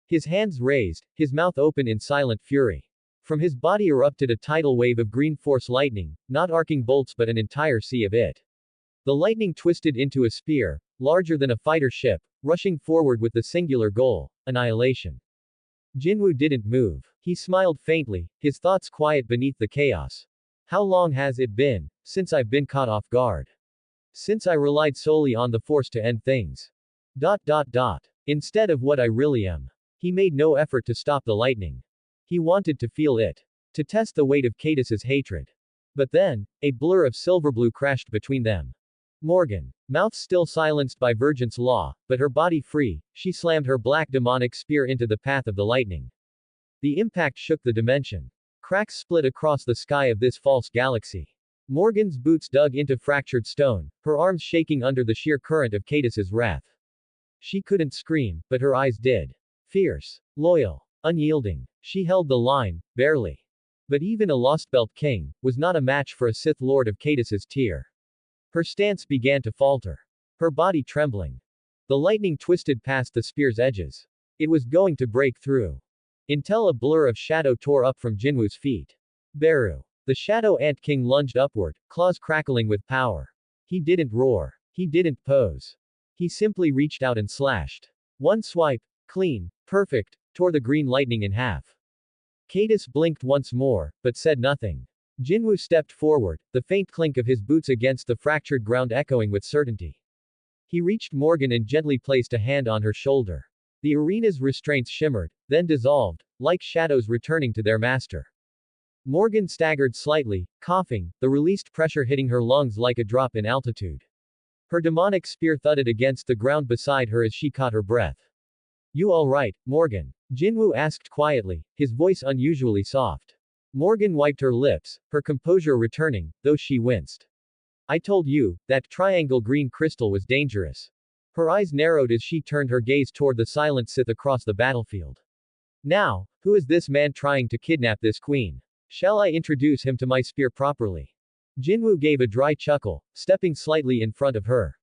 His hands raised, his mouth open in silent fury. From his body erupted a tidal wave of green force lightning, not arcing bolts but an entire sea of it. The lightning twisted into a spear, larger than a fighter ship, rushing forward with the singular goal, annihilation. Jinwoo didn't move. He smiled faintly, his thoughts quiet beneath the chaos. How long has it been since I've been caught off guard? Since I relied solely on the force to end things. Instead of what I really am. He made no effort to stop the lightning. He wanted to feel it. To test the weight of Cadis's hatred. But then, a blur of silverblue crashed between them. Morgan. Mouth still silenced by Vergence law, but her body free, she slammed her black demonic spear into the path of the lightning. The impact shook the dimension. Cracks split across the sky of this false galaxy. Morgan's boots dug into fractured stone, her arms shaking under the sheer current of Cadis's wrath. She couldn't scream, but her eyes did. Fierce. Loyal. Unyielding. She held the line, barely. But even a Lostbelt king was not a match for a Sith Lord of Cadis's tier. Her stance began to falter. Her body trembling. The lightning twisted past the spear's edges. It was going to break through. Until a blur of shadow tore up from Jinwoo's feet. Beru. The Shadow Ant King lunged upward, claws crackling with power. He didn't roar. He didn't pose. He simply reached out and slashed. One swipe, clean, perfect, tore the green lightning in half. Cadis blinked once more, but said nothing. Jinwoo stepped forward, the faint clink of his boots against the fractured ground echoing with certainty. He reached Morgan and gently placed a hand on her shoulder. The arena's restraints shimmered, then dissolved, like shadows returning to their master. Morgan staggered slightly, coughing, the released pressure hitting her lungs like a drop in altitude. Her demonic spear thudded against the ground beside her as she caught her breath. You all right, Morgan? Jinwoo asked quietly, his voice unusually soft. Morgan wiped her lips, her composure returning, though she winced. I told you, that triangle green crystal was dangerous. Her eyes narrowed as she turned her gaze toward the silent Sith across the battlefield. Now, who is this man trying to kidnap this queen? Shall I introduce him to my spear properly? Jinwoo gave a dry chuckle, stepping slightly in front of her.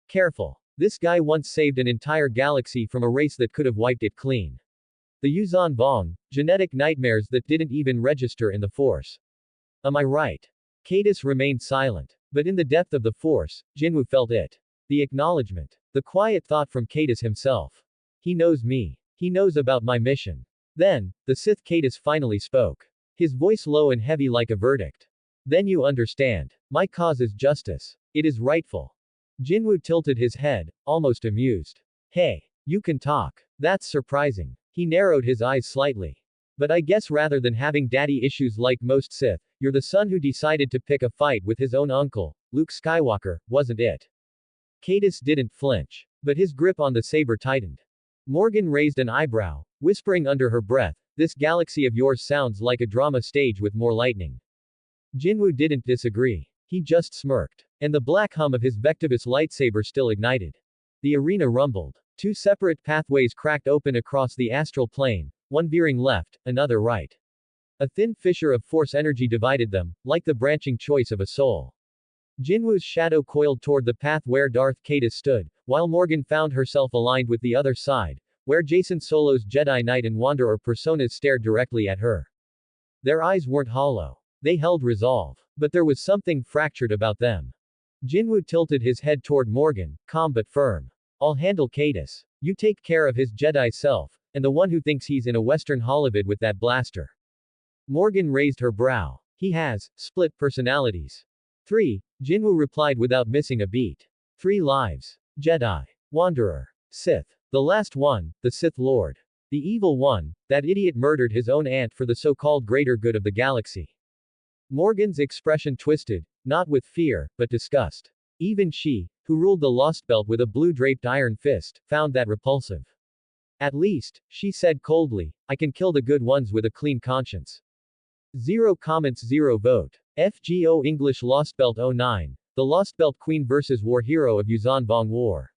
Careful. This guy once saved an entire galaxy from a race that could have wiped it clean. The Yuzan Vong, genetic nightmares that didn't even register in the Force. Am I right? Cadis remained silent. But in the depth of the Force, Jinwoo felt it. The acknowledgement. The quiet thought from Cadis himself. He knows me. He knows about my mission. Then, the Sith Cadis finally spoke. His voice low and heavy like a verdict. Then you understand. My cause is justice. It is rightful. Jinwoo tilted his head, almost amused. Hey, you can talk. That's surprising. He narrowed his eyes slightly. But I guess rather than having daddy issues like most Sith, you're the son who decided to pick a fight with his own uncle, Luke Skywalker, wasn't it? Cadis didn't flinch. But his grip on the saber tightened. Morgan raised an eyebrow, whispering under her breath, this galaxy of yours sounds like a drama stage with more lightning. Jinwoo didn't disagree. He just smirked. And the black hum of his Vectivus lightsaber still ignited. The arena rumbled. Two separate pathways cracked open across the astral plane, one veering left, another right. A thin fissure of force energy divided them, like the branching choice of a soul. Jinwoo's shadow coiled toward the path where Darth Cadis stood, while Morgan found herself aligned with the other side, where Jacen Solo's Jedi Knight and Wanderer personas stared directly at her. Their eyes weren't hollow. They held resolve. But there was something fractured about them. Jinwoo tilted his head toward Morgan, calm but firm. I'll handle Cadis. You take care of his Jedi self, and the one who thinks he's in a Western Hollywood with that blaster. Morgan raised her brow. He has split personalities. 3. Jinwoo replied without missing a beat. 3 lives. Jedi. Wanderer. Sith. The last one, the Sith Lord. The evil one, that idiot murdered his own aunt for the so-called greater good of the galaxy. Morgan's expression twisted, not with fear, but disgust. Even she, who ruled the Lost Belt with a blue-draped iron fist, found that repulsive. At least, she said coldly, I can kill the good ones with a clean conscience. 0 comments 0 vote. FGO English Lost Belt 09. The Lost Belt Queen vs. War Hero of Yuzan Vong War.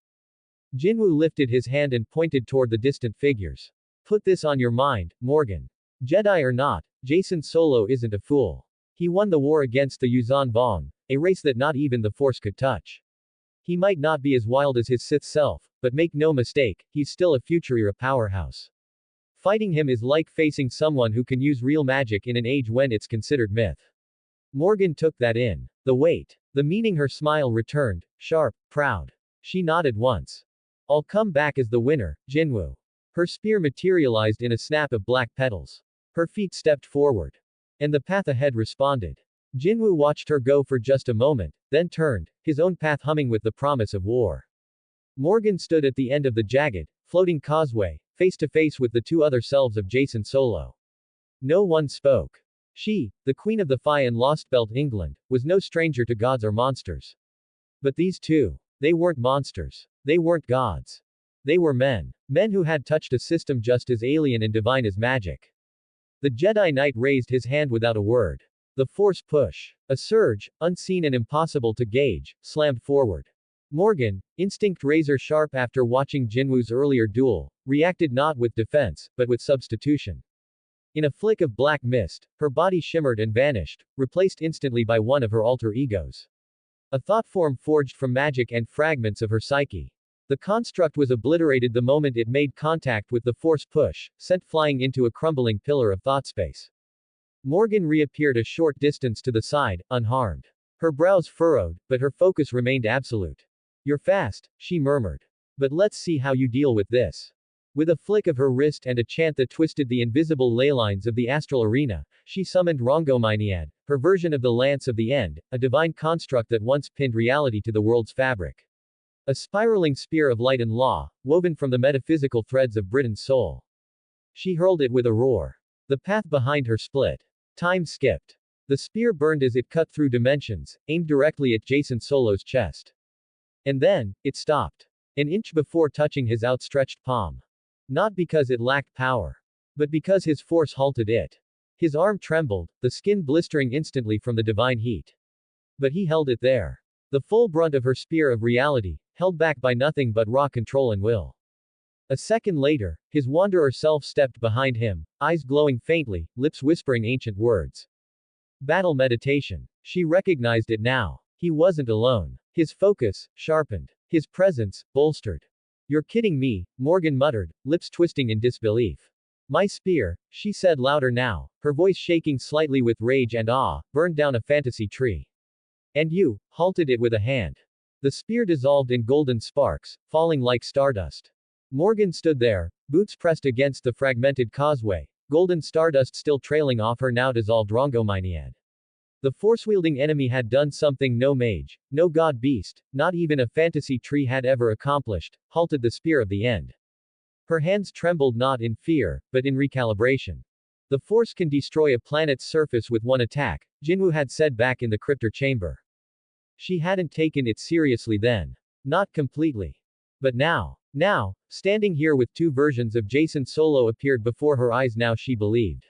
Jinwoo lifted his hand and pointed toward the distant figures. Put this on your mind, Morgan. Jedi or not, Jacen Solo isn't a fool. He won the war against the Yuzan Vong, a race that not even the Force could touch. He might not be as wild as his Sith self, but make no mistake, he's still a future-era powerhouse. Fighting him is like facing someone who can use real magic in an age when it's considered myth. Morgan took that in. The weight. The meaning her smile returned, sharp, proud. She nodded once. I'll come back as the winner, Jinwoo. Her spear materialized in a snap of black petals. Her feet stepped forward. And the path ahead responded. Jinwoo watched her go for just a moment, then turned, his own path humming with the promise of war. Morgan stood at the end of the jagged, floating causeway, face to face with the 2 other selves of Jacen Solo. No one spoke. She, the Queen of the Fae in Lost Belt England, was no stranger to gods or monsters. But these 2. They weren't monsters. They weren't gods. They were men. Men who had touched a system just as alien and divine as magic. The Jedi Knight raised his hand without a word. The Force push. A surge, unseen and impossible to gauge, slammed forward. Morgan, instinct razor sharp after watching Jinwoo's earlier duel, reacted not with defense, but with substitution. In a flick of black mist, her body shimmered and vanished, replaced instantly by one of her alter egos. A thought form forged from magic and fragments of her psyche. The construct was obliterated the moment it made contact with the Force push, sent flying into a crumbling pillar of thought space. Morgan reappeared a short distance to the side, unharmed. Her brows furrowed, but her focus remained absolute. You're fast, she murmured. But let's see how you deal with this. With a flick of her wrist and a chant that twisted the invisible ley lines of the astral arena, she summoned Rongomyniad, her version of the Lance of the End, a divine construct that once pinned reality to the world's fabric. A spiraling spear of light and law, woven from the metaphysical threads of Britain's soul. She hurled it with a roar. The path behind her split. Time skipped. The spear burned as it cut through dimensions, aimed directly at Jacen Solo's chest. And then, it stopped. An inch before touching his outstretched palm. Not because it lacked power. But because his force halted it. His arm trembled, the skin blistering instantly from the divine heat. But he held it there. The full brunt of her spear of reality, held back by nothing but raw control and will. A second later, his wanderer self stepped behind him, eyes glowing faintly, lips whispering ancient words. Battle meditation. She recognized it now. He wasn't alone. His focus, sharpened. His presence, bolstered. You're kidding me, Morgan muttered, lips twisting in disbelief. My spear, she said louder now, her voice shaking slightly with rage and awe, burned down a fantasy tree. And you, halted it with a hand. The spear dissolved in golden sparks, falling like stardust. Morgan stood there, boots pressed against the fragmented causeway, golden stardust still trailing off her now dissolved Rongomyniad. The force-wielding enemy had done something no mage, no god beast, not even a fantasy tree had ever accomplished, halted the spear of the end. Her hands trembled not in fear, but in recalibration. The force can destroy a planet's surface with one attack, Jinwu had said back in the cryptor chamber. She hadn't taken it seriously then. Not completely. But now, standing here with two versions of Jason Solo appeared before her eyes now she believed.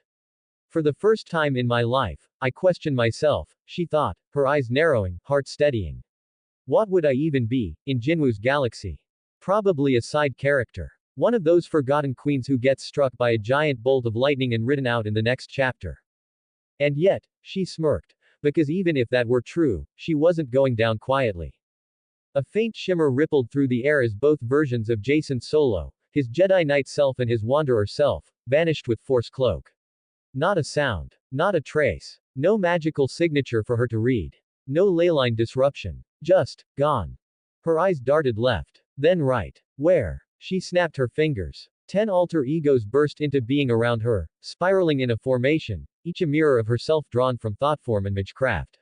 For the first time in my life, I question myself, she thought, her eyes narrowing, heart steadying. What would I even be, in Jinwu's galaxy? Probably a side character. One of those forgotten queens who gets struck by a giant bolt of lightning and written out in the next chapter. And yet, she smirked. Because even if that were true, she wasn't going down quietly. A faint shimmer rippled through the air as both versions of Jason Solo, his Jedi Knight self and his Wanderer self, vanished with Force cloak. Not a sound. Not a trace. No magical signature for her to read. No leyline disruption. Just, gone. Her eyes darted left. Then right. Where? She snapped her fingers. 10 alter egos burst into being around her, spiraling in a formation, each a mirror of herself drawn from thoughtform and magecraft.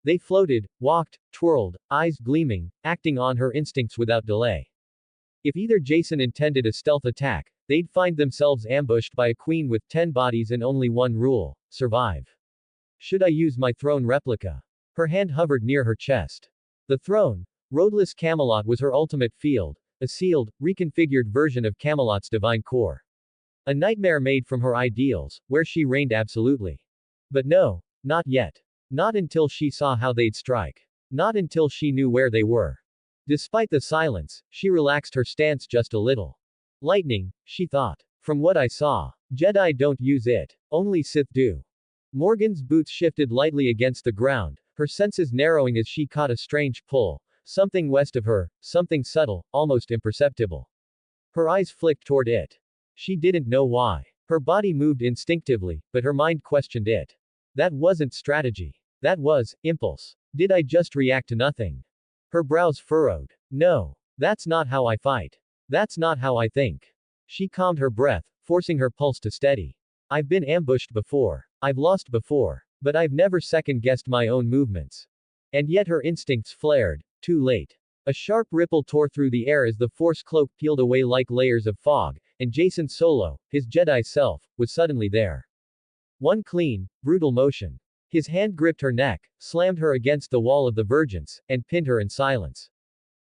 They floated, walked, twirled, eyes gleaming, acting on her instincts without delay. If either Jason intended a stealth attack, they'd find themselves ambushed by a queen with 10 bodies and only one rule: survive. Should I use my throne replica? Her hand hovered near her chest. The throne, roadless Camelot, was her ultimate field, a sealed, reconfigured version of Camelot's divine core. A nightmare made from her ideals, where she reigned absolutely. But no, not yet. Not until she saw how they'd strike. Not until she knew where they were. Despite the silence, she relaxed her stance just a little. Lightning, she thought. From what I saw, Jedi don't use it. Only Sith do. Morgan's boots shifted lightly against the ground, her senses narrowing as she caught a strange pull. Something west of her, something subtle, almost imperceptible. Her eyes flicked toward it. She didn't know why. Her body moved instinctively, but her mind questioned it. That wasn't strategy. That was impulse. Did I just react to nothing? Her brows furrowed. No. That's not how I fight. That's not how I think. She calmed her breath, forcing her pulse to steady. I've been ambushed before. I've lost before. But I've never second-guessed my own movements. And yet her instincts flared. Too late. A sharp ripple tore through the air as the Force cloak peeled away like layers of fog, and Jason Solo, his Jedi self, was suddenly there. One clean, brutal motion. His hand gripped her neck, slammed her against the wall of the Vergence, and pinned her in silence.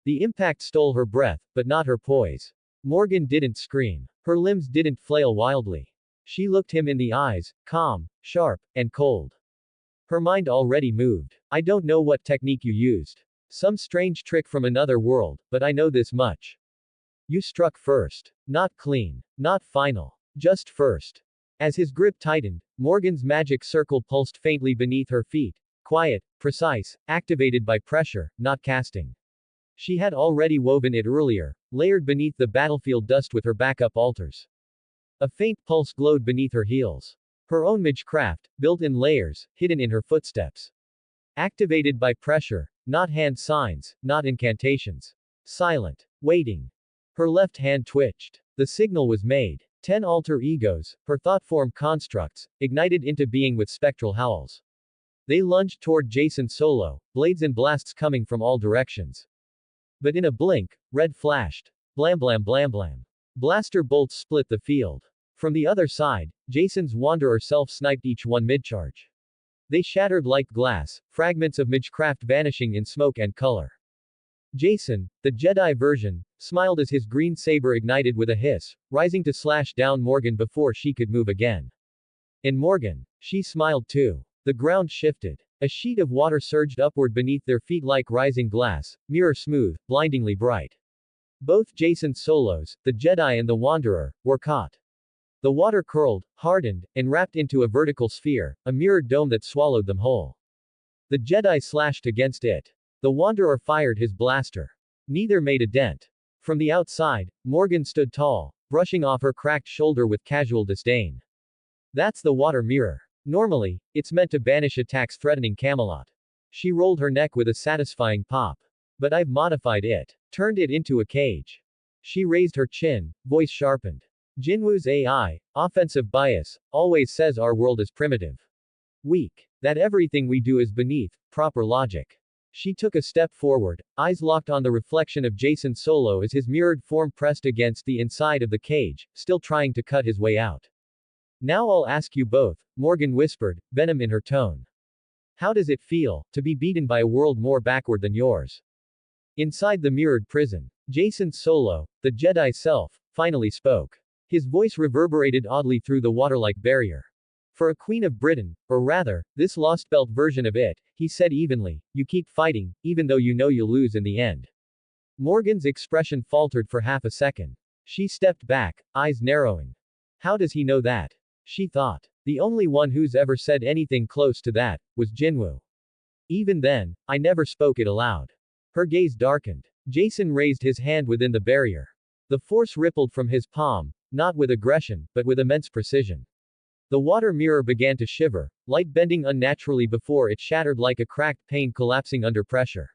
The impact stole her breath, but not her poise. Morgan didn't scream. Her limbs didn't flail wildly. She looked him in the eyes, calm, sharp, and cold. Her mind already moved. I don't know what technique you used. Some strange trick from another world, but I know this much. You struck first. Not clean. Not final. Just first. As his grip tightened, Morgan's magic circle pulsed faintly beneath her feet. Quiet, precise, activated by pressure, not casting. She had already woven it earlier, layered beneath the battlefield dust with her backup altars. A faint pulse glowed beneath her heels. Her own magecraft, built in layers, hidden in her footsteps. Activated by pressure, not hand signs, not incantations. Silent. Waiting. Her left hand twitched. The signal was made. 10 alter egos, her thought-form constructs, ignited into being with spectral howls. They lunged toward Jason Solo, blades and blasts coming from all directions. But in a blink, red flashed. Blam blam blam blam. Blaster bolts split the field. From the other side, Jason's Wanderer self sniped each one mid-charge. They shattered like glass, fragments of magecraft vanishing in smoke and color. Jason, the Jedi version, smiled as his green saber ignited with a hiss, rising to slash down Morgan before she could move again. And Morgan. She smiled too. The ground shifted. A sheet of water surged upward beneath their feet like rising glass, mirror smooth, blindingly bright. Both Jason Solos, the Jedi and the Wanderer, were caught. The water curled, hardened, and wrapped into a vertical sphere, a mirrored dome that swallowed them whole. The Jedi slashed against it. The Wanderer fired his blaster. Neither made a dent. From the outside, Morgan stood tall, brushing off her cracked shoulder with casual disdain. That's the water mirror. Normally, it's meant to banish attacks threatening Camelot. She rolled her neck with a satisfying pop. But I've modified it. Turned it into a cage. She raised her chin, voice sharpened. Jinwu's AI, offensive bias, always says our world is primitive. Weak. That everything we do is beneath proper logic. She took a step forward, eyes locked on the reflection of Jason Solo as his mirrored form pressed against the inside of the cage, still trying to cut his way out. Now I'll ask you both, Morgan whispered, venom in her tone. How does it feel to be beaten by a world more backward than yours? Inside the mirrored prison, Jason Solo, the Jedi self, finally spoke. His voice reverberated oddly through the water-like barrier. For a Queen of Britain, or rather, this Lost Belt version of it, he said evenly, you keep fighting, even though you know you'll lose in the end. Morgan's expression faltered for half a second. She stepped back, eyes narrowing. How does he know that? She thought. The only one who's ever said anything close to that, was Jinwu. Even then, I never spoke it aloud. Her gaze darkened. Jason raised his hand within the barrier. The force rippled from his palm, not with aggression, but with immense precision. The water mirror began to shiver, light bending unnaturally before it shattered like a cracked pane collapsing under pressure.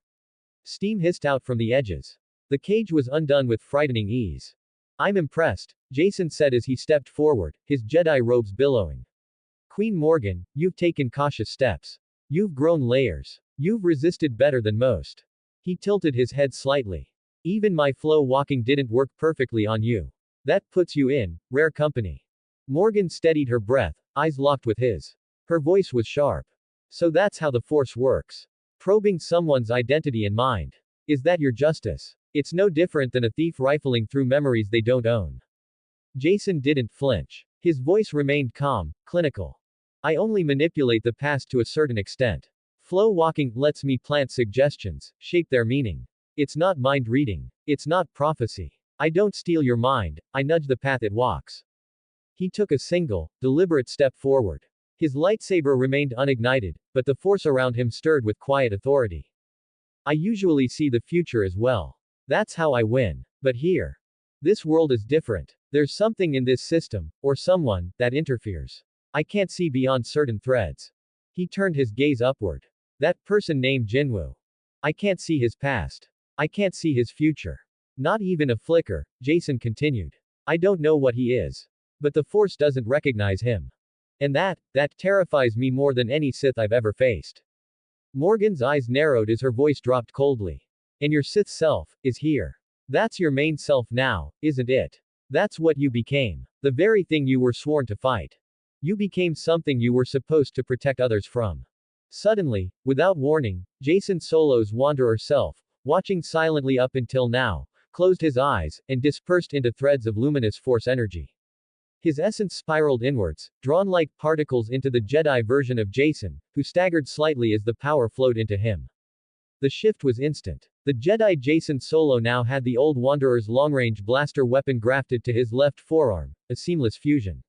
Steam hissed out from the edges. The cage was undone with frightening ease. I'm impressed, Jason said as he stepped forward, his Jedi robes billowing. Queen Morgan, you've taken cautious steps. You've grown layers. You've resisted better than most. He tilted his head slightly. Even my flow walking didn't work perfectly on you. That puts you in rare company. Morgan steadied her breath, eyes locked with his. Her voice was sharp. So that's how the Force works. Probing someone's identity and mind. Is that your justice? It's no different than a thief rifling through memories they don't own. Jason didn't flinch. His voice remained calm, clinical. I only manipulate the past to a certain extent. Flow walking lets me plant suggestions, shape their meaning. It's not mind reading. It's not prophecy. I don't steal your mind, I nudge the path it walks. He took a single, deliberate step forward. His lightsaber remained unignited, but the force around him stirred with quiet authority. I usually see the future as well. That's how I win. But here. This world is different. There's something in this system, or someone, that interferes. I can't see beyond certain threads. He turned his gaze upward. That person named Jinwu. I can't see his past. I can't see his future. Not even a flicker, Jason continued. I don't know what he is. But the Force doesn't recognize him. And that terrifies me more than any Sith I've ever faced. Morgan's eyes narrowed as her voice dropped coldly. And your Sith self is here. That's your main self now, isn't it? That's what you became. The very thing you were sworn to fight. You became something you were supposed to protect others from. Suddenly, without warning, Jason Solo's Wanderer self, watching silently up until now, closed his eyes, and dispersed into threads of luminous Force energy. His essence spiraled inwards, drawn like particles into the Jedi version of Jason, who staggered slightly as the power flowed into him. The shift was instant. The Jedi Jason Solo now had the old Wanderer's long-range blaster weapon grafted to his left forearm, a seamless fusion.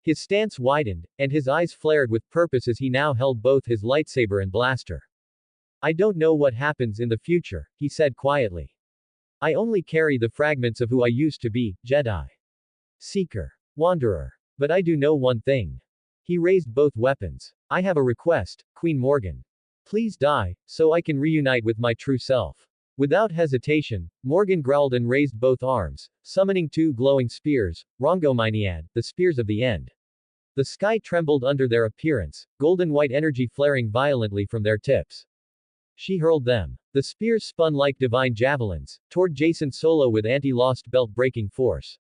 His stance widened, and his eyes flared with purpose as he now held both his lightsaber and blaster. I don't know what happens in the future, he said quietly. I only carry the fragments of who I used to be, Jedi. Seeker. Wanderer. But I do know one thing. He raised both weapons. I have a request, Queen Morgan. Please die, so I can reunite with my true self. Without hesitation, Morgan growled and raised both arms, summoning two glowing spears, Rongomyniad, the spears of the end. The sky trembled under their appearance, golden-white energy flaring violently from their tips. She hurled them. The spears spun like divine javelins, toward Jason Solo with anti-Lost Belt breaking force.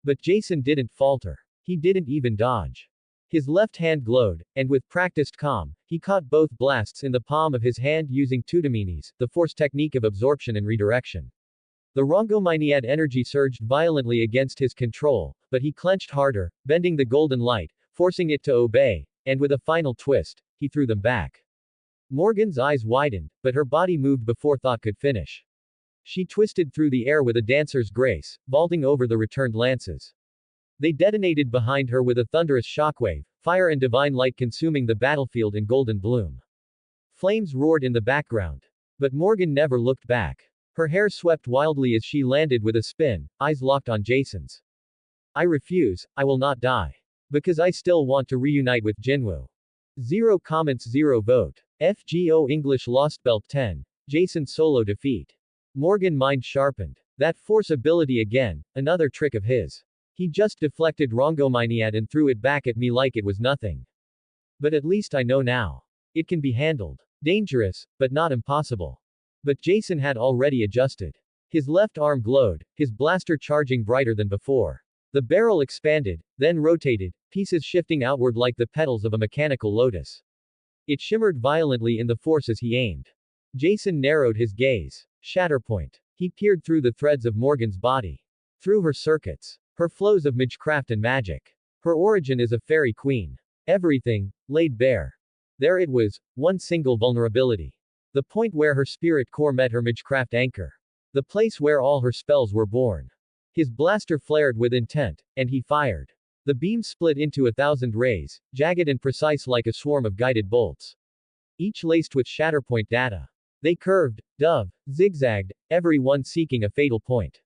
But Jason didn't falter. He didn't even dodge. His left hand glowed, and with practiced calm, he caught both blasts in the palm of his hand using Tudaminis, the Force technique of absorption and redirection. The Rongomyniad energy surged violently against his control, but he clenched harder, bending the golden light, forcing it to obey, and with a final twist, he threw them back. Morgan's eyes widened, but her body moved before thought could finish. She twisted through the air with a dancer's grace, vaulting over the returned lances. They detonated behind her with a thunderous shockwave, fire and divine light consuming the battlefield in golden bloom. Flames roared in the background. But Morgan never looked back. Her hair swept wildly as she landed with a spin, eyes locked on Jason's. I refuse, I will not die. Because I still want to reunite with Jinwoo. 0 comments 0 vote. FGO English Lost Belt 10. Jason solo defeat. Morgan mind sharpened. That force ability again, another trick of his. He just deflected Rongominiad and threw it back at me like it was nothing. But at least I know now. It can be handled. Dangerous, but not impossible. But Jason had already adjusted. His left arm glowed, his blaster charging brighter than before. The barrel expanded, then rotated, pieces shifting outward like the petals of a mechanical lotus. It shimmered violently in the force as he aimed. Jason narrowed his gaze. Shatterpoint. He peered through the threads of Morgan's body. Through her circuits. Her flows of magecraft and magic. Her origin is a fairy queen. Everything, laid bare. There it was, one single vulnerability. The point where her spirit core met her magecraft anchor. The place where all her spells were born. His blaster flared with intent, and he fired. The beam split into 1,000 rays, jagged and precise like a swarm of guided bolts. Each laced with Shatterpoint data. They curved, dove, zigzagged, every one seeking a fatal point.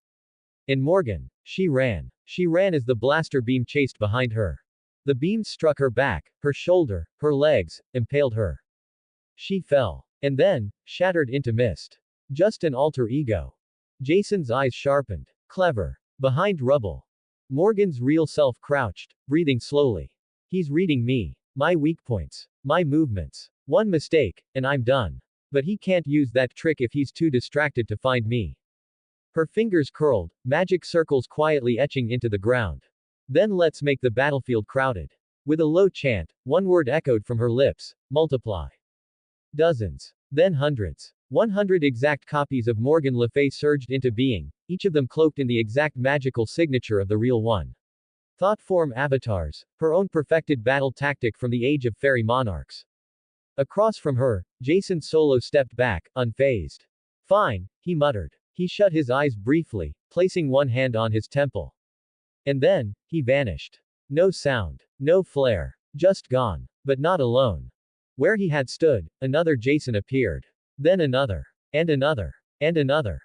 And Morgan. She ran. She ran as the blaster beam chased behind her. The beams struck her back, her shoulder, her legs, impaled her. She fell. And then, shattered into mist. Just an alter ego. Jason's eyes sharpened. Clever. Behind rubble. Morgan's real self crouched, breathing slowly. He's reading me. My weak points. My movements. One mistake, and I'm done. But he can't use that trick if he's too distracted to find me. Her fingers curled, magic circles quietly etching into the ground. Then let's make the battlefield crowded. With a low chant, one word echoed from her lips: multiply. Dozens. Then hundreds. 100 exact copies of Morgan Le Fay surged into being, each of them cloaked in the exact magical signature of the real one. Thought form avatars, her own perfected battle tactic from the age of fairy monarchs. Across from her, Jason Solo stepped back, unfazed. Fine, he muttered. He shut his eyes briefly, placing one hand on his temple. And then, he vanished. No sound. No flare. Just gone. But not alone. Where he had stood, another Jason appeared. Then another. And another. And another.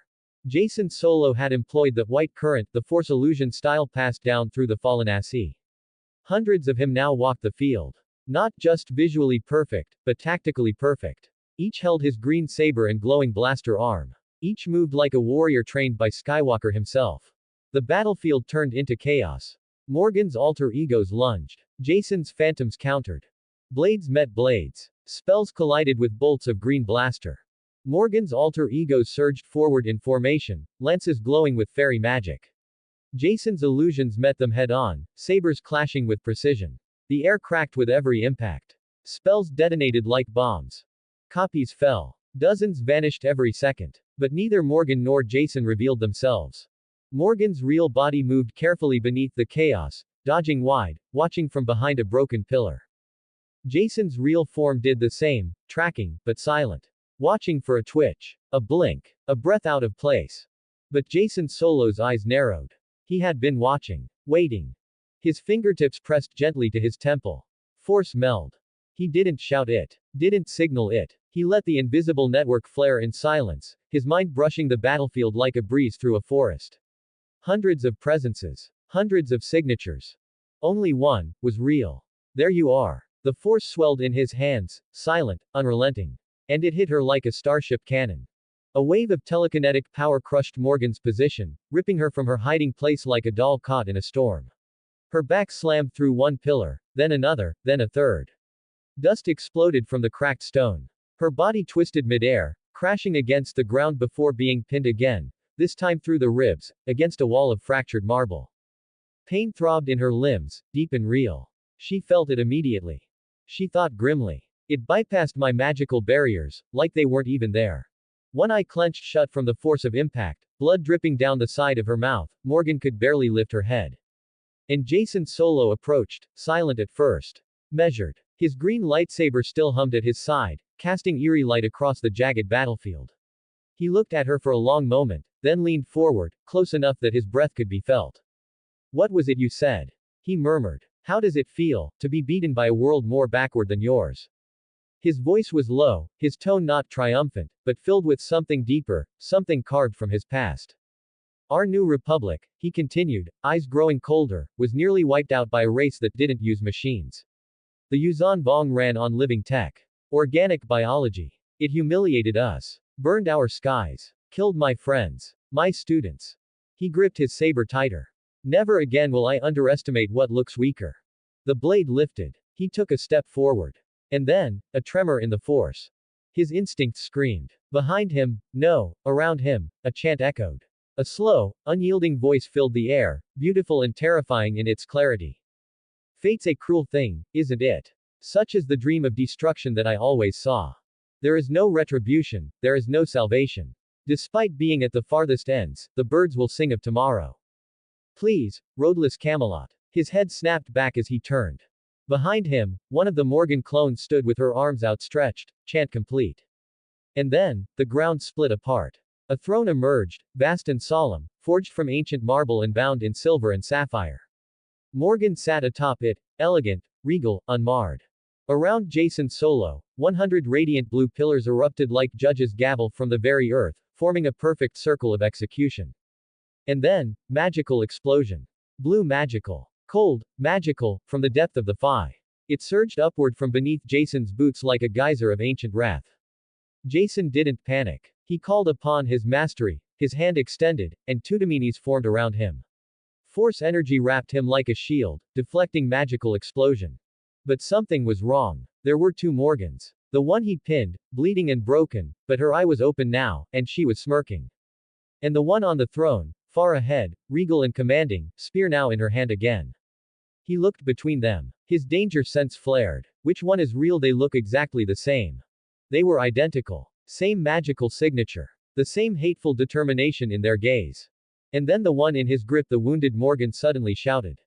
Jason Solo had employed the white current, the force illusion style passed down through the fallen Asi. Hundreds of him now walked the field. Not just visually perfect, but tactically perfect. Each held his green saber and glowing blaster arm. Each moved like a warrior trained by Skywalker himself. The battlefield turned into chaos. Morgan's alter egos lunged. Jason's phantoms countered. Blades met blades. Spells collided with bolts of green blaster. Morgan's alter egos surged forward in formation, lances glowing with fairy magic. Jason's illusions met them head-on, sabers clashing with precision. The air cracked with every impact. Spells detonated like bombs. Copies fell. Dozens vanished every second. But neither Morgan nor Jason revealed themselves. Morgan's real body moved carefully beneath the chaos, dodging wide, watching from behind a broken pillar. Jason's real form did the same, tracking, but silent. Watching for a twitch. A blink. A breath out of place. But Jason Solo's eyes narrowed. He had been watching. Waiting. His fingertips pressed gently to his temple. Force meld. He didn't shout it. Didn't signal it. He let the invisible network flare in silence, his mind brushing the battlefield like a breeze through a forest. Hundreds of presences. Hundreds of signatures. Only one was real. There you are. The force swelled in his hands, silent, unrelenting. And it hit her like a starship cannon. A wave of telekinetic power crushed Morgan's position, ripping her from her hiding place like a doll caught in a storm. Her back slammed through one pillar, then another, then a third. Dust exploded from the cracked stone. Her body twisted midair, crashing against the ground before being pinned again, this time through the ribs, against a wall of fractured marble. Pain throbbed in her limbs, deep and real. She felt it immediately. She thought grimly. It bypassed my magical barriers, like they weren't even there. One eye clenched shut from the force of impact, blood dripping down the side of her mouth, Morgan could barely lift her head. And Jason Solo approached, silent at first. Measured. His green lightsaber still hummed at his side, casting eerie light across the jagged battlefield. He looked at her for a long moment, then leaned forward, close enough that his breath could be felt. What was it you said? He murmured. How does it feel, to be beaten by a world more backward than yours? His voice was low, his tone not triumphant, but filled with something deeper, something carved from his past. Our new republic, he continued, eyes growing colder, was nearly wiped out by a race that didn't use machines. The Yuzhan Vong ran on living tech. Organic biology. It humiliated us. Burned our skies. Killed my friends. My students. He gripped his saber tighter. Never again will I underestimate what looks weaker. The blade lifted. He took a step forward. And then, a tremor in the force. His instincts screamed. Behind him, no, around him, a chant echoed. A slow, unyielding voice filled the air, beautiful and terrifying in its clarity. Fate's a cruel thing, isn't it? Such is the dream of destruction that I always saw. There is no retribution, there is no salvation. Despite being at the farthest ends, the birds will sing of tomorrow. Please, roadless Camelot. His head snapped back as he turned. Behind him, one of the Morgan clones stood with her arms outstretched, chant complete. And then, the ground split apart. A throne emerged, vast and solemn, forged from ancient marble and bound in silver and sapphire. Morgan sat atop it, elegant, regal, unmarred. Around Jason Solo, 100 radiant blue pillars erupted like judges' gavel from the very earth, forming a perfect circle of execution. And then, magical explosion. Blue magical. Cold, magical, from the depth of the Phi. It surged upward from beneath Jason's boots like a geyser of ancient wrath. Jason didn't panic. He called upon his mastery, his hand extended, and Tudaminis formed around him. Force energy wrapped him like a shield, deflecting magical explosion. But something was wrong. There were two Morgans. The one he pinned, bleeding and broken, but her eye was open now, and she was smirking. And the one on the throne, far ahead, regal and commanding, spear now in her hand again. He looked between them. His danger sense flared. Which one is real? They look exactly the same. They were identical. Same magical signature. The same hateful determination in their gaze. And then the one in his grip, the wounded Morgan, suddenly shouted.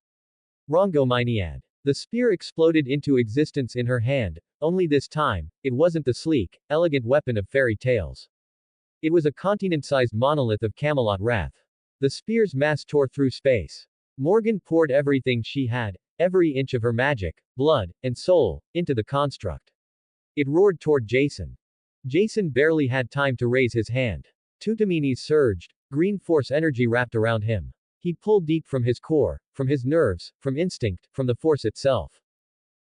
Rongomyniad. The spear exploded into existence in her hand, only this time, it wasn't the sleek, elegant weapon of fairy tales. It was a continent-sized monolith of Camelot wrath. The spear's mass tore through space. Morgan poured everything she had, every inch of her magic, blood, and soul, into the construct. It roared toward Jason. Jason barely had time to raise his hand. Tudaminis surged, green force energy wrapped around him. He pulled deep from his core, from his nerves, from instinct, from the force itself.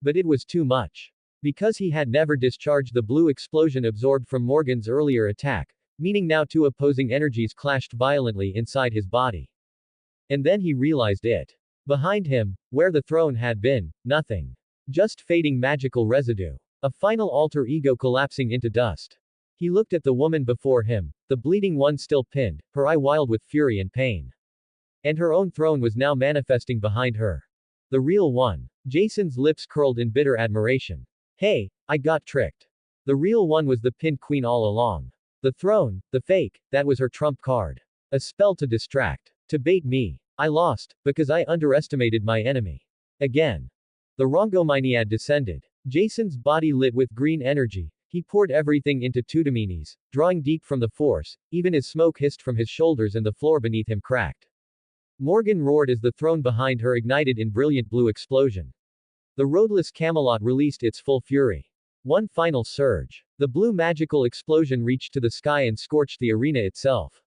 But it was too much. Because he had never discharged the blue explosion absorbed from Morgan's earlier attack, meaning now two opposing energies clashed violently inside his body. And then he realized it. Behind him, where the throne had been, nothing. Just fading magical residue. A final alter ego collapsing into dust. He looked at the woman before him, the bleeding one still pinned, her eye wild with fury and pain. And her own throne was now manifesting behind her. The real one. Jason's lips curled in bitter admiration. Hey, I got tricked. The real one was the pinned queen all along. The throne, the fake, that was her trump card. A spell to distract. To bait me. I lost, because I underestimated my enemy. Again. The Rongomyniad descended. Jason's body lit with green energy. He poured everything into Tudaminis, drawing deep from the force, even as smoke hissed from his shoulders and the floor beneath him cracked. Morgan roared as the throne behind her ignited in brilliant blue explosion. The roadless Camelot released its full fury. One final surge. The blue magical explosion reached to the sky and scorched the arena itself.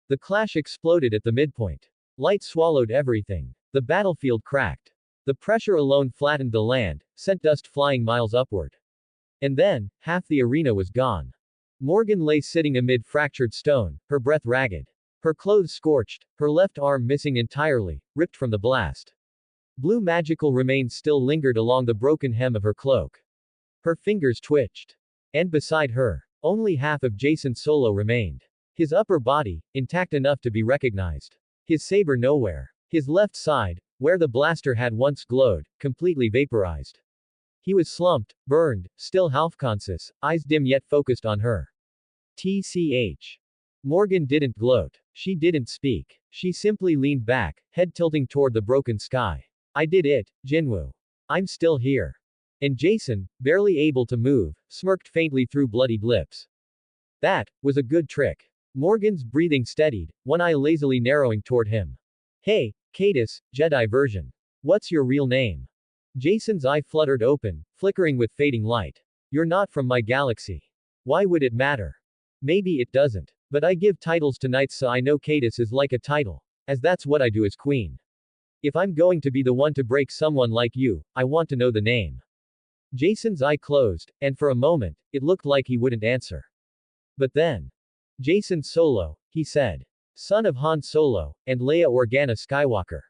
The clash exploded at the midpoint. Light swallowed everything. The battlefield cracked. The pressure alone flattened the land, sent dust flying miles upward. And then, half the arena was gone. Morgan lay sitting amid fractured stone, her breath ragged. Her clothes scorched, her left arm missing entirely, ripped from the blast. Blue magical remains still lingered along the broken hem of her cloak. Her fingers twitched. And beside her, only half of Jason Solo remained. His upper body, intact enough to be recognized. His saber nowhere. His left side, where the blaster had once glowed, completely vaporized. He was slumped, burned, still half-conscious, eyes dim yet focused on her. TCH. Morgan didn't gloat. She didn't speak. She simply leaned back, head tilting toward the broken sky. I did it, Jinwoo. I'm still here. And Jason, barely able to move, smirked faintly through bloodied lips. That was a good trick. Morgan's breathing steadied, one eye lazily narrowing toward him. Hey, Cadus, Jedi version. What's your real name? Jason's eye fluttered open, flickering with fading light. You're not from my galaxy. Why would it matter? Maybe it doesn't. But I give titles to knights, so I know Cadus is like a title. As that's what I do as queen. If I'm going to be the one to break someone like you, I want to know the name. Jason's eye closed, and for a moment, it looked like he wouldn't answer. But then, Jason Solo, he said. Son of Han Solo, and Leia Organa Skywalker.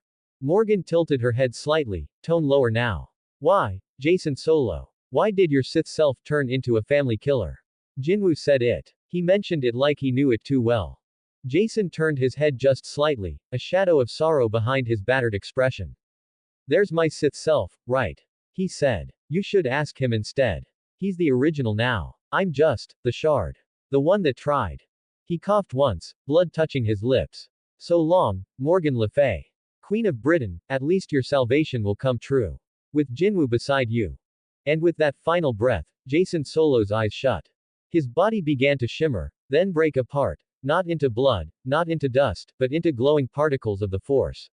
Morgan tilted her head slightly, tone lower now. Why, Jason Solo? Why did your Sith self turn into a family killer? Jinwoo said it. He mentioned it like he knew it too well. Jason turned his head just slightly, a shadow of sorrow behind his battered expression. There's my Sith self, right? He said. You should ask him instead. He's the original now. I'm just the shard. The one that tried. He coughed once, blood touching his lips. So long, Morgan Le Fay. Queen of Britain, at least your salvation will come true. With Jinwoo beside you. And with that final breath, Jason Solo's eyes shut. His body began to shimmer, then break apart, not into blood, not into dust, but into glowing particles of the Force.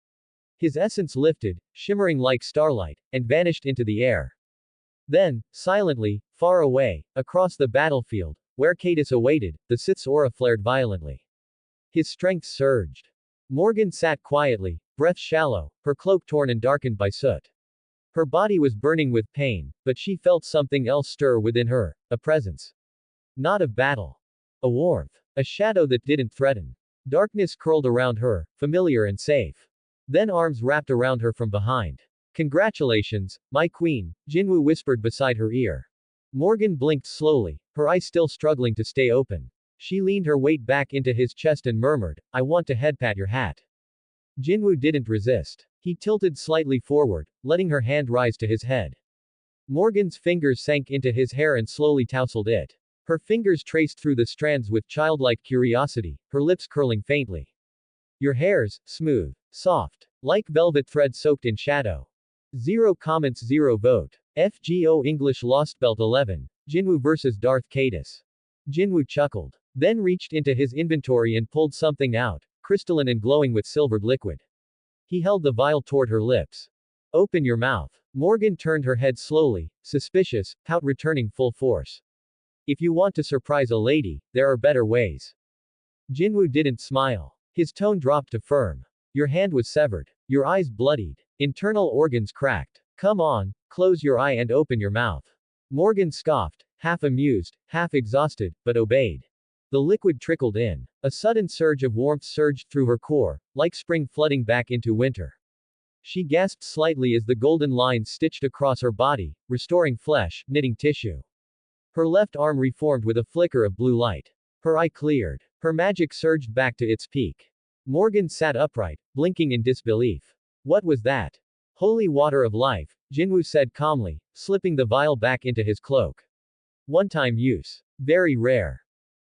His essence lifted, shimmering like starlight, and vanished into the air. Then, silently, far away, across the battlefield, where Cadus awaited, the Sith's aura flared violently. His strength surged. Morgan sat quietly, breath shallow, her cloak torn and darkened by soot. Her body was burning with pain, but she felt something else stir within her, a presence. Not of battle. A warmth. A shadow that didn't threaten. Darkness curled around her, familiar and safe. Then arms wrapped around her from behind. Congratulations, my queen, Jinwoo whispered beside her ear. Morgan blinked slowly, her eyes still struggling to stay open. She leaned her weight back into his chest and murmured, I want to headpat your hat. Jinwoo didn't resist. He tilted slightly forward, letting her hand rise to his head. Morgan's fingers sank into his hair and slowly tousled it. Her fingers traced through the strands with childlike curiosity, her lips curling faintly. Your hair's smooth, soft, like velvet thread soaked in shadow. 0 comments 0 vote. FGO English Lost Belt 11, Jinwoo vs Darth Cadus. Jinwoo chuckled. Then reached into his inventory and pulled something out, crystalline and glowing with silvered liquid. He held the vial toward her lips. Open your mouth. Morgan turned her head slowly, suspicious, pout returning full force. If you want to surprise a lady, there are better ways. Jinwoo didn't smile. His tone dropped to firm. Your hand was severed. Your eyes bloodied. Internal organs cracked. Come on, close your eye and open your mouth. Morgan scoffed, half amused, half exhausted, but obeyed. The liquid trickled in. A sudden surge of warmth surged through her core, like spring flooding back into winter. She gasped slightly as the golden lines stitched across her body, restoring flesh, knitting tissue. Her left arm reformed with a flicker of blue light. Her eye cleared. Her magic surged back to its peak. Morgan sat upright, blinking in disbelief. What was that? Holy water of life, Jinwoo said calmly, slipping the vial back into his cloak. One-time use. Very rare.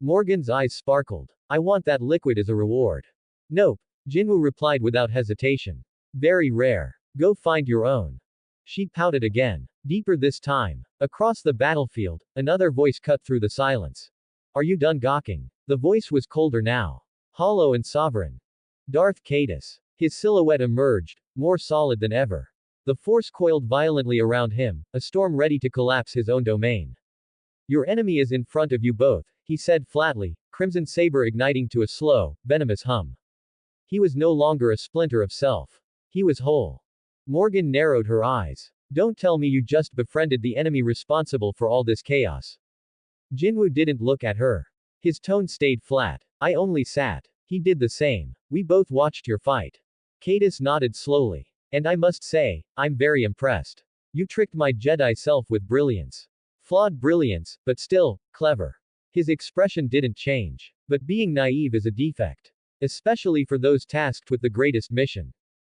Morgan's eyes sparkled. I want that liquid as a reward. Nope, Jinwoo replied without hesitation. Very rare. Go find your own. She pouted again. Deeper this time. Across the battlefield, another voice cut through the silence. Are you done gawking? The voice was colder now. Hollow and sovereign. Darth Cadus. His silhouette emerged, more solid than ever. The force coiled violently around him, a storm ready to collapse his own domain. Your enemy is in front of you both, he said flatly, crimson saber igniting to a slow, venomous hum. He was no longer a splinter of self. He was whole. Morgan narrowed her eyes. Don't tell me you just befriended the enemy responsible for all this chaos. Jinwoo didn't look at her. His tone stayed flat. I only sat. He did the same. We both watched your fight. Cadus nodded slowly. And I must say, I'm very impressed. You tricked my Jedi self with brilliance. Flawed brilliance, but still, clever. His expression didn't change. But being naive is a defect. Especially for those tasked with the greatest mission.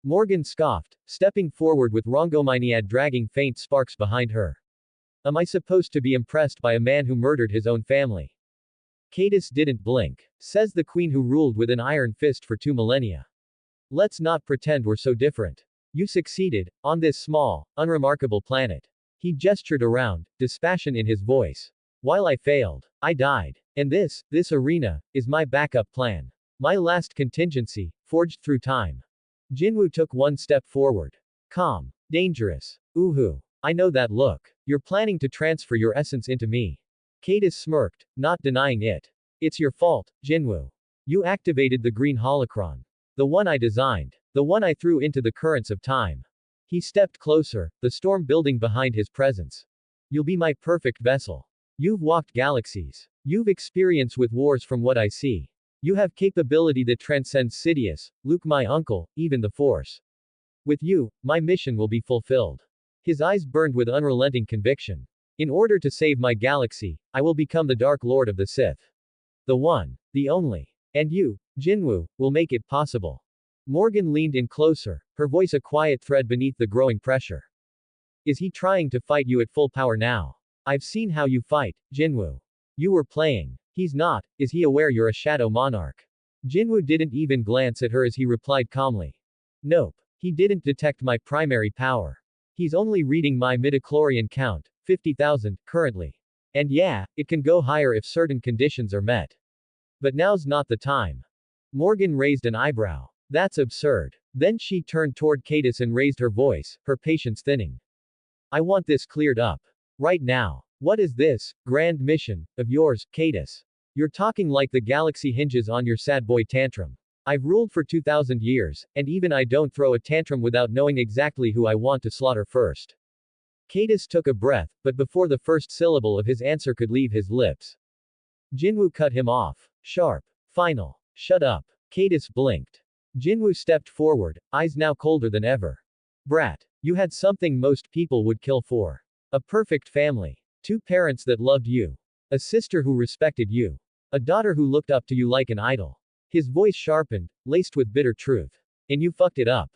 Morgan scoffed, stepping forward with Rongomyniad dragging faint sparks behind her. Am I supposed to be impressed by a man who murdered his own family? Cadus didn't blink. Says the queen who ruled with an iron fist for 2 millennia. Let's not pretend we're so different. You succeeded, on this small, unremarkable planet. He gestured around, dispassion in his voice. While I failed, I died. And this arena, is my backup plan. My last contingency, forged through time. Jinwoo took one step forward. Calm. Dangerous. Ooh. I know that look. You're planning to transfer your essence into me. Cadis smirked, not denying it. It's your fault, Jinwoo. You activated the green holocron. The one I designed. The one I threw into the currents of time. He stepped closer, the storm building behind his presence. You'll be my perfect vessel. You've walked galaxies. You've experience with wars from what I see. You have capability that transcends Sidious, Luke my uncle, even the Force. With you, my mission will be fulfilled. His eyes burned with unrelenting conviction. In order to save my galaxy, I will become the Dark Lord of the Sith. The one. The only. And you, Jinwoo, will make it possible. Morgan leaned in closer, her voice a quiet thread beneath the growing pressure. Is he trying to fight you at full power now? I've seen how you fight, Jinwoo. You were playing. He's not. Is he aware you're a shadow monarch? Jinwoo didn't even glance at her as he replied calmly. Nope. He didn't detect my primary power. He's only reading my midichlorian count, 50,000, currently. And yeah, it can go higher if certain conditions are met. But now's not the time. Morgan raised an eyebrow. That's absurd. Then she turned toward Cadis and raised her voice, her patience thinning. I want this cleared up. Right now. What is this grand mission of yours, Cadis? You're talking like the galaxy hinges on your sad boy tantrum. I've ruled for 2,000 years, and even I don't throw a tantrum without knowing exactly who I want to slaughter first. Cadis took a breath, but before the first syllable of his answer could leave his lips, Jinwoo cut him off. Sharp. Final. Shut up. Cadis blinked. Jinwoo stepped forward, eyes now colder than ever. Brat. You had something most people would kill for. A perfect family. 2 parents that loved you. A sister who respected you. A daughter who looked up to you like an idol. His voice sharpened, laced with bitter truth. And you fucked it up.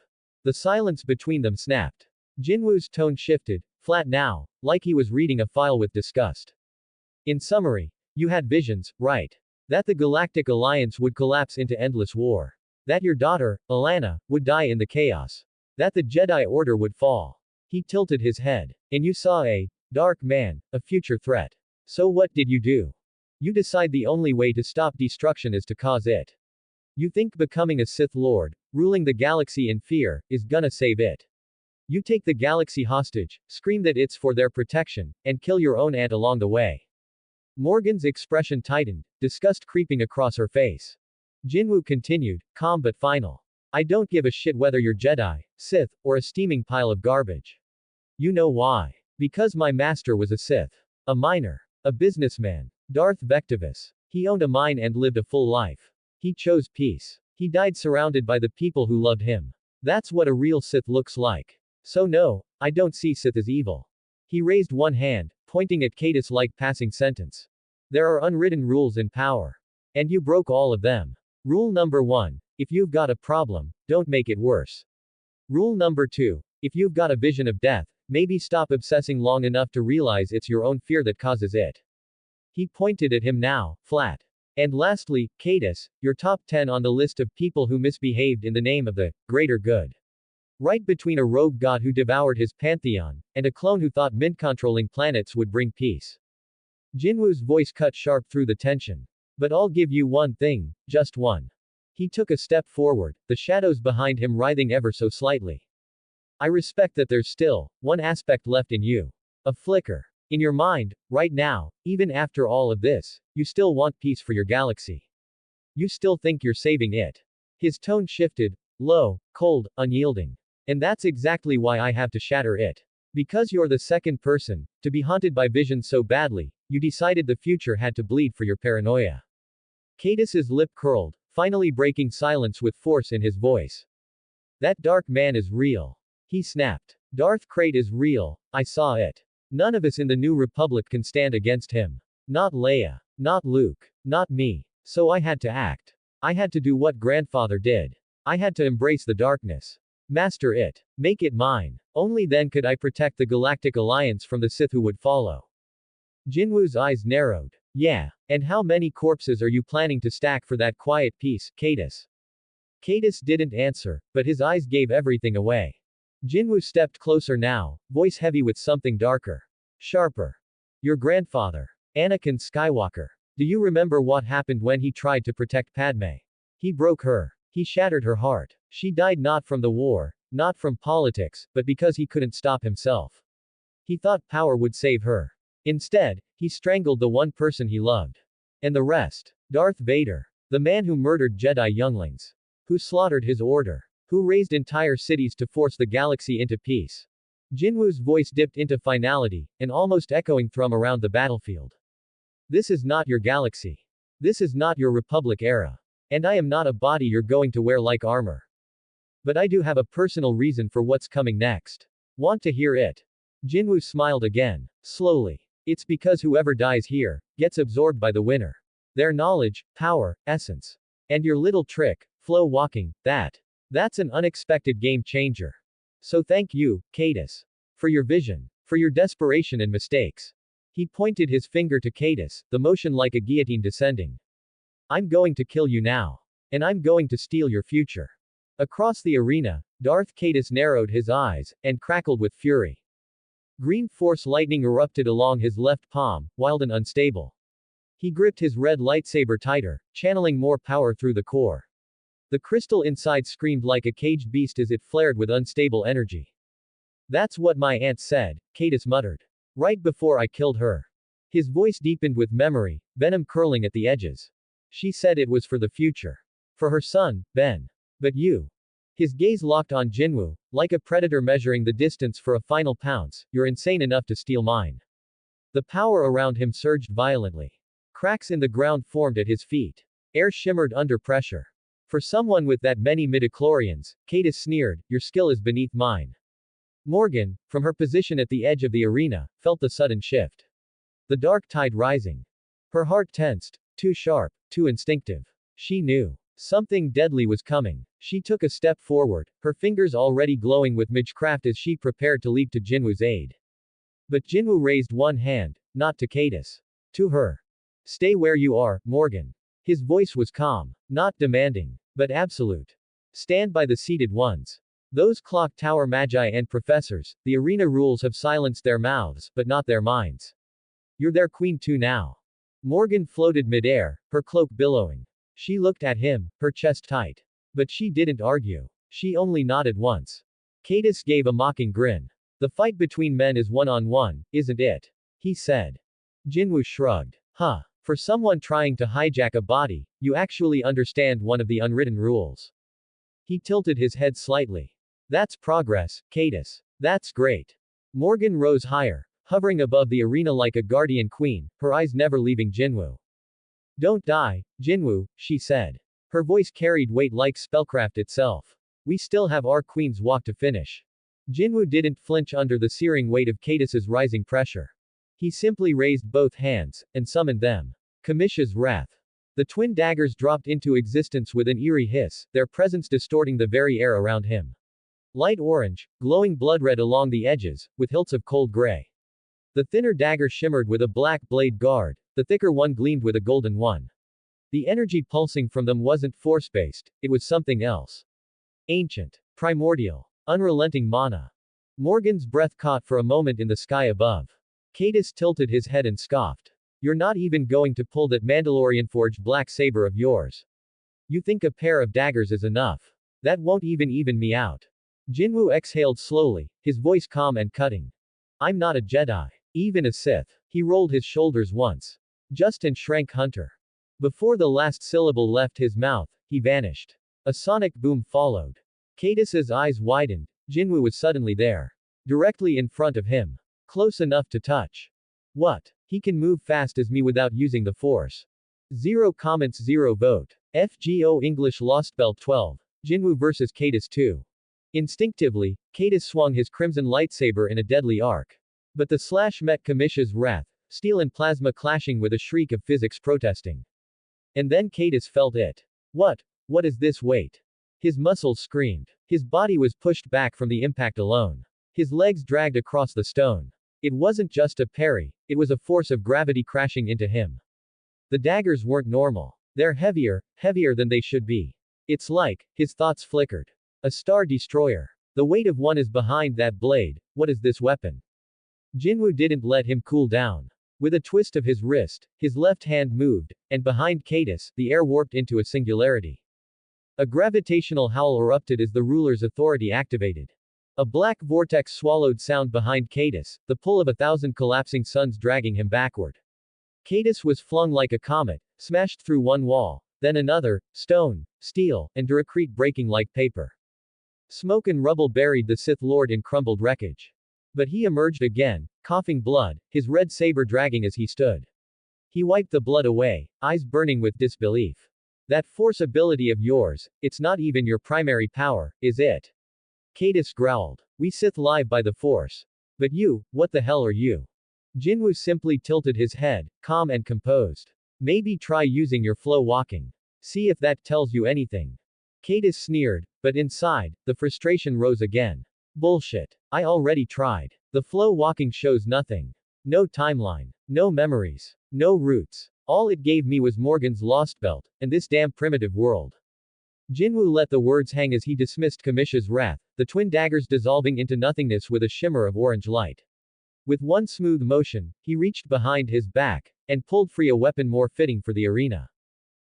The silence between them snapped. Jinwoo's tone shifted, flat now, like he was reading a file with disgust. In summary, you had visions, right? That the Galactic Alliance would collapse into endless war. That your daughter, Alana, would die in the chaos. That the Jedi Order would fall. He tilted his head. And you saw a dark man, a future threat. So what did you do? You decide the only way to stop destruction is to cause it. You think becoming a Sith Lord, ruling the galaxy in fear, is gonna save it. You take the galaxy hostage, scream that it's for their protection, and kill your own aunt along the way. Morgan's expression tightened, disgust creeping across her face. Jinwoo continued, calm but final. I don't give a shit whether you're Jedi, Sith, or a steaming pile of garbage. You know why? Because my master was a Sith. A miner. A businessman. Darth Vectivus. He owned a mine and lived a full life. He chose peace. He died surrounded by the people who loved him. That's what a real Sith looks like. So no, I don't see Sith as evil. He raised one hand, pointing at Cadis like passing sentence. There are unwritten rules in power. And you broke all of them. Rule number 1. If you've got a problem, don't make it worse. Rule number 2. If you've got a vision of death, maybe stop obsessing long enough to realize it's your own fear that causes it. He pointed at him now, flat. And lastly, Cadis, you're top 10 on the list of people who misbehaved in the name of the greater good. Right between a rogue god who devoured his pantheon, and a clone who thought mint-controlling planets would bring peace. Jinwoo's voice cut sharp through the tension. But I'll give you one thing, just one. He took a step forward, the shadows behind him writhing ever so slightly. I respect that there's still one aspect left in you. A flicker. In your mind, right now, even after all of this, you still want peace for your galaxy. You still think you're saving it. His tone shifted, low, cold, unyielding. And that's exactly why I have to shatter it. Because you're the second person to be haunted by visions so badly, you decided the future had to bleed for your paranoia. Cadis's lip curled, finally breaking silence with force in his voice. That dark man is real. He snapped. Darth Krayt is real, I saw it. None of us in the New Republic can stand against him. Not Leia. Not Luke. Not me. So I had to act. I had to do what grandfather did. I had to embrace the darkness. Master it. Make it mine. Only then could I protect the Galactic Alliance from the Sith who would follow. Jinwoo's eyes narrowed. Yeah. And how many corpses are you planning to stack for that quiet peace, Cadis? Cadis didn't answer, but his eyes gave everything away. Jinwoo stepped closer now, voice heavy with something darker. Sharper. Your grandfather. Anakin Skywalker. Do you remember what happened when he tried to protect Padme? He broke her. He shattered her heart. She died not from the war, not from politics, but because he couldn't stop himself. He thought power would save her. Instead, he strangled the one person he loved. And the rest. Darth Vader. The man who murdered Jedi younglings. Who slaughtered his order. Who raised entire cities to force the galaxy into peace. Jinwoo's voice dipped into finality, an almost echoing thrum around the battlefield. This is not your galaxy. This is not your Republic era. And I am not a body you're going to wear like armor. But I do have a personal reason for what's coming next. Want to hear it? Jinwoo smiled again, slowly. It's because whoever dies here, gets absorbed by the winner. Their knowledge, power, essence. And your little trick, flow walking, that's an unexpected game changer. So thank you, Cadus. For your vision. For your desperation and mistakes. He pointed his finger to Cadus, the motion like a guillotine descending. I'm going to kill you now. And I'm going to steal your future. Across the arena, Darth Cadus narrowed his eyes, and crackled with fury. Green force lightning erupted along his left palm, wild and unstable. He gripped his red lightsaber tighter, channeling more power through the core. The crystal inside screamed like a caged beast as it flared with unstable energy. That's what my aunt said, Cadus muttered. Right before I killed her. His voice deepened with memory, venom curling at the edges. She said it was for the future. For her son, Ben. But you. His gaze locked on Jinwoo, like a predator measuring the distance for a final pounce. You're insane enough to steal mine. The power around him surged violently. Cracks in the ground formed at his feet. Air shimmered under pressure. For someone with that many midichlorians, Cadus sneered, your skill is beneath mine. Morgan, from her position at the edge of the arena, felt the sudden shift. The dark tide rising. Her heart tensed, too sharp, too instinctive. She knew. Something deadly was coming. She took a step forward, her fingers already glowing with magecraft as she prepared to leap to Jinwoo's aid. But Jinwoo raised one hand, not to Cadus. To her. Stay where you are, Morgan. His voice was calm, not demanding, but absolute. Stand by the seated ones. Those clock tower magi and professors, the arena rules have silenced their mouths, but not their minds. You're their queen too now. Morgan floated midair, her cloak billowing. She looked at him, her chest tight. But she didn't argue. She only nodded once. Cadus gave a mocking grin. The fight between men is one-on-one, isn't it? He said. Jinwoo shrugged. Huh. For someone trying to hijack a body, you actually understand one of the unwritten rules. He tilted his head slightly. That's progress, Cadus. That's great. Morgan rose higher, hovering above the arena like a guardian queen, her eyes never leaving Jinwoo. Don't die, Jinwoo, she said. Her voice carried weight like spellcraft itself. We still have our queen's walk to finish. Jinwoo didn't flinch under the searing weight of Cadus's rising pressure. He simply raised both hands, and summoned them. Kamisha's wrath. The twin daggers dropped into existence with an eerie hiss, their presence distorting the very air around him. Light orange, glowing blood red along the edges, with hilts of cold gray. The thinner dagger shimmered with a black blade guard, the thicker one gleamed with a golden one. The energy pulsing from them wasn't force-based, it was something else. Ancient. Primordial. Unrelenting mana. Morgan's breath caught for a moment in the sky above. Cadus tilted his head and scoffed. You're not even going to pull that Mandalorian-forged black saber of yours. You think a pair of daggers is enough. That won't even me out. Jinwoo exhaled slowly, his voice calm and cutting. I'm not a Jedi. Even a Sith. He rolled his shoulders once. Just and shrank Hunter. Before the last syllable left his mouth, he vanished. A sonic boom followed. Cadus's eyes widened. Jinwoo was suddenly there. Directly in front of him. Close enough to touch. What? He can move fast as me without using the force. 0 comments 0 vote. FGO English Lost Belt 12. Jinwoo vs Cadus 2. Instinctively, Cadus swung his crimson lightsaber in a deadly arc. But the slash met Kamisha's wrath, steel and plasma clashing with a shriek of physics protesting. And then Cadus felt it. What is this weight? His muscles screamed. His body was pushed back from the impact alone. His legs dragged across the stone. It wasn't just a parry, it was a force of gravity crashing into him. The daggers weren't normal. They're heavier than they should be. It's like, his thoughts flickered. A star destroyer. The weight of one is behind that blade. What is this weapon? Jinwoo didn't let him cool down. With a twist of his wrist, his left hand moved, and behind Cadus, the air warped into a singularity. A gravitational howl erupted as the ruler's authority activated. A black vortex swallowed sound behind Cadus, the pull of 1,000 collapsing suns dragging him backward. Cadus was flung like a comet, smashed through one wall, then another, stone, steel, and direcrete breaking like paper. Smoke and rubble buried the Sith Lord in crumbled wreckage. But he emerged again, coughing blood, his red saber dragging as he stood. He wiped the blood away, eyes burning with disbelief. That force ability of yours, it's not even your primary power, is it? Cadus growled. We Sith live by the force. But you, what the hell are you? Jinwu simply tilted his head, calm and composed. Maybe try using your flow walking. See if that tells you anything. Cadus sneered, but inside, the frustration rose again. Bullshit. I already tried. The flow walking shows nothing. No timeline. No memories. No roots. All it gave me was Morgan's lost belt, and this damn primitive world. Jinwu let the words hang as he dismissed Kamisha's wrath, the twin daggers dissolving into nothingness with a shimmer of orange light. With one smooth motion, he reached behind his back, and pulled free a weapon more fitting for the arena.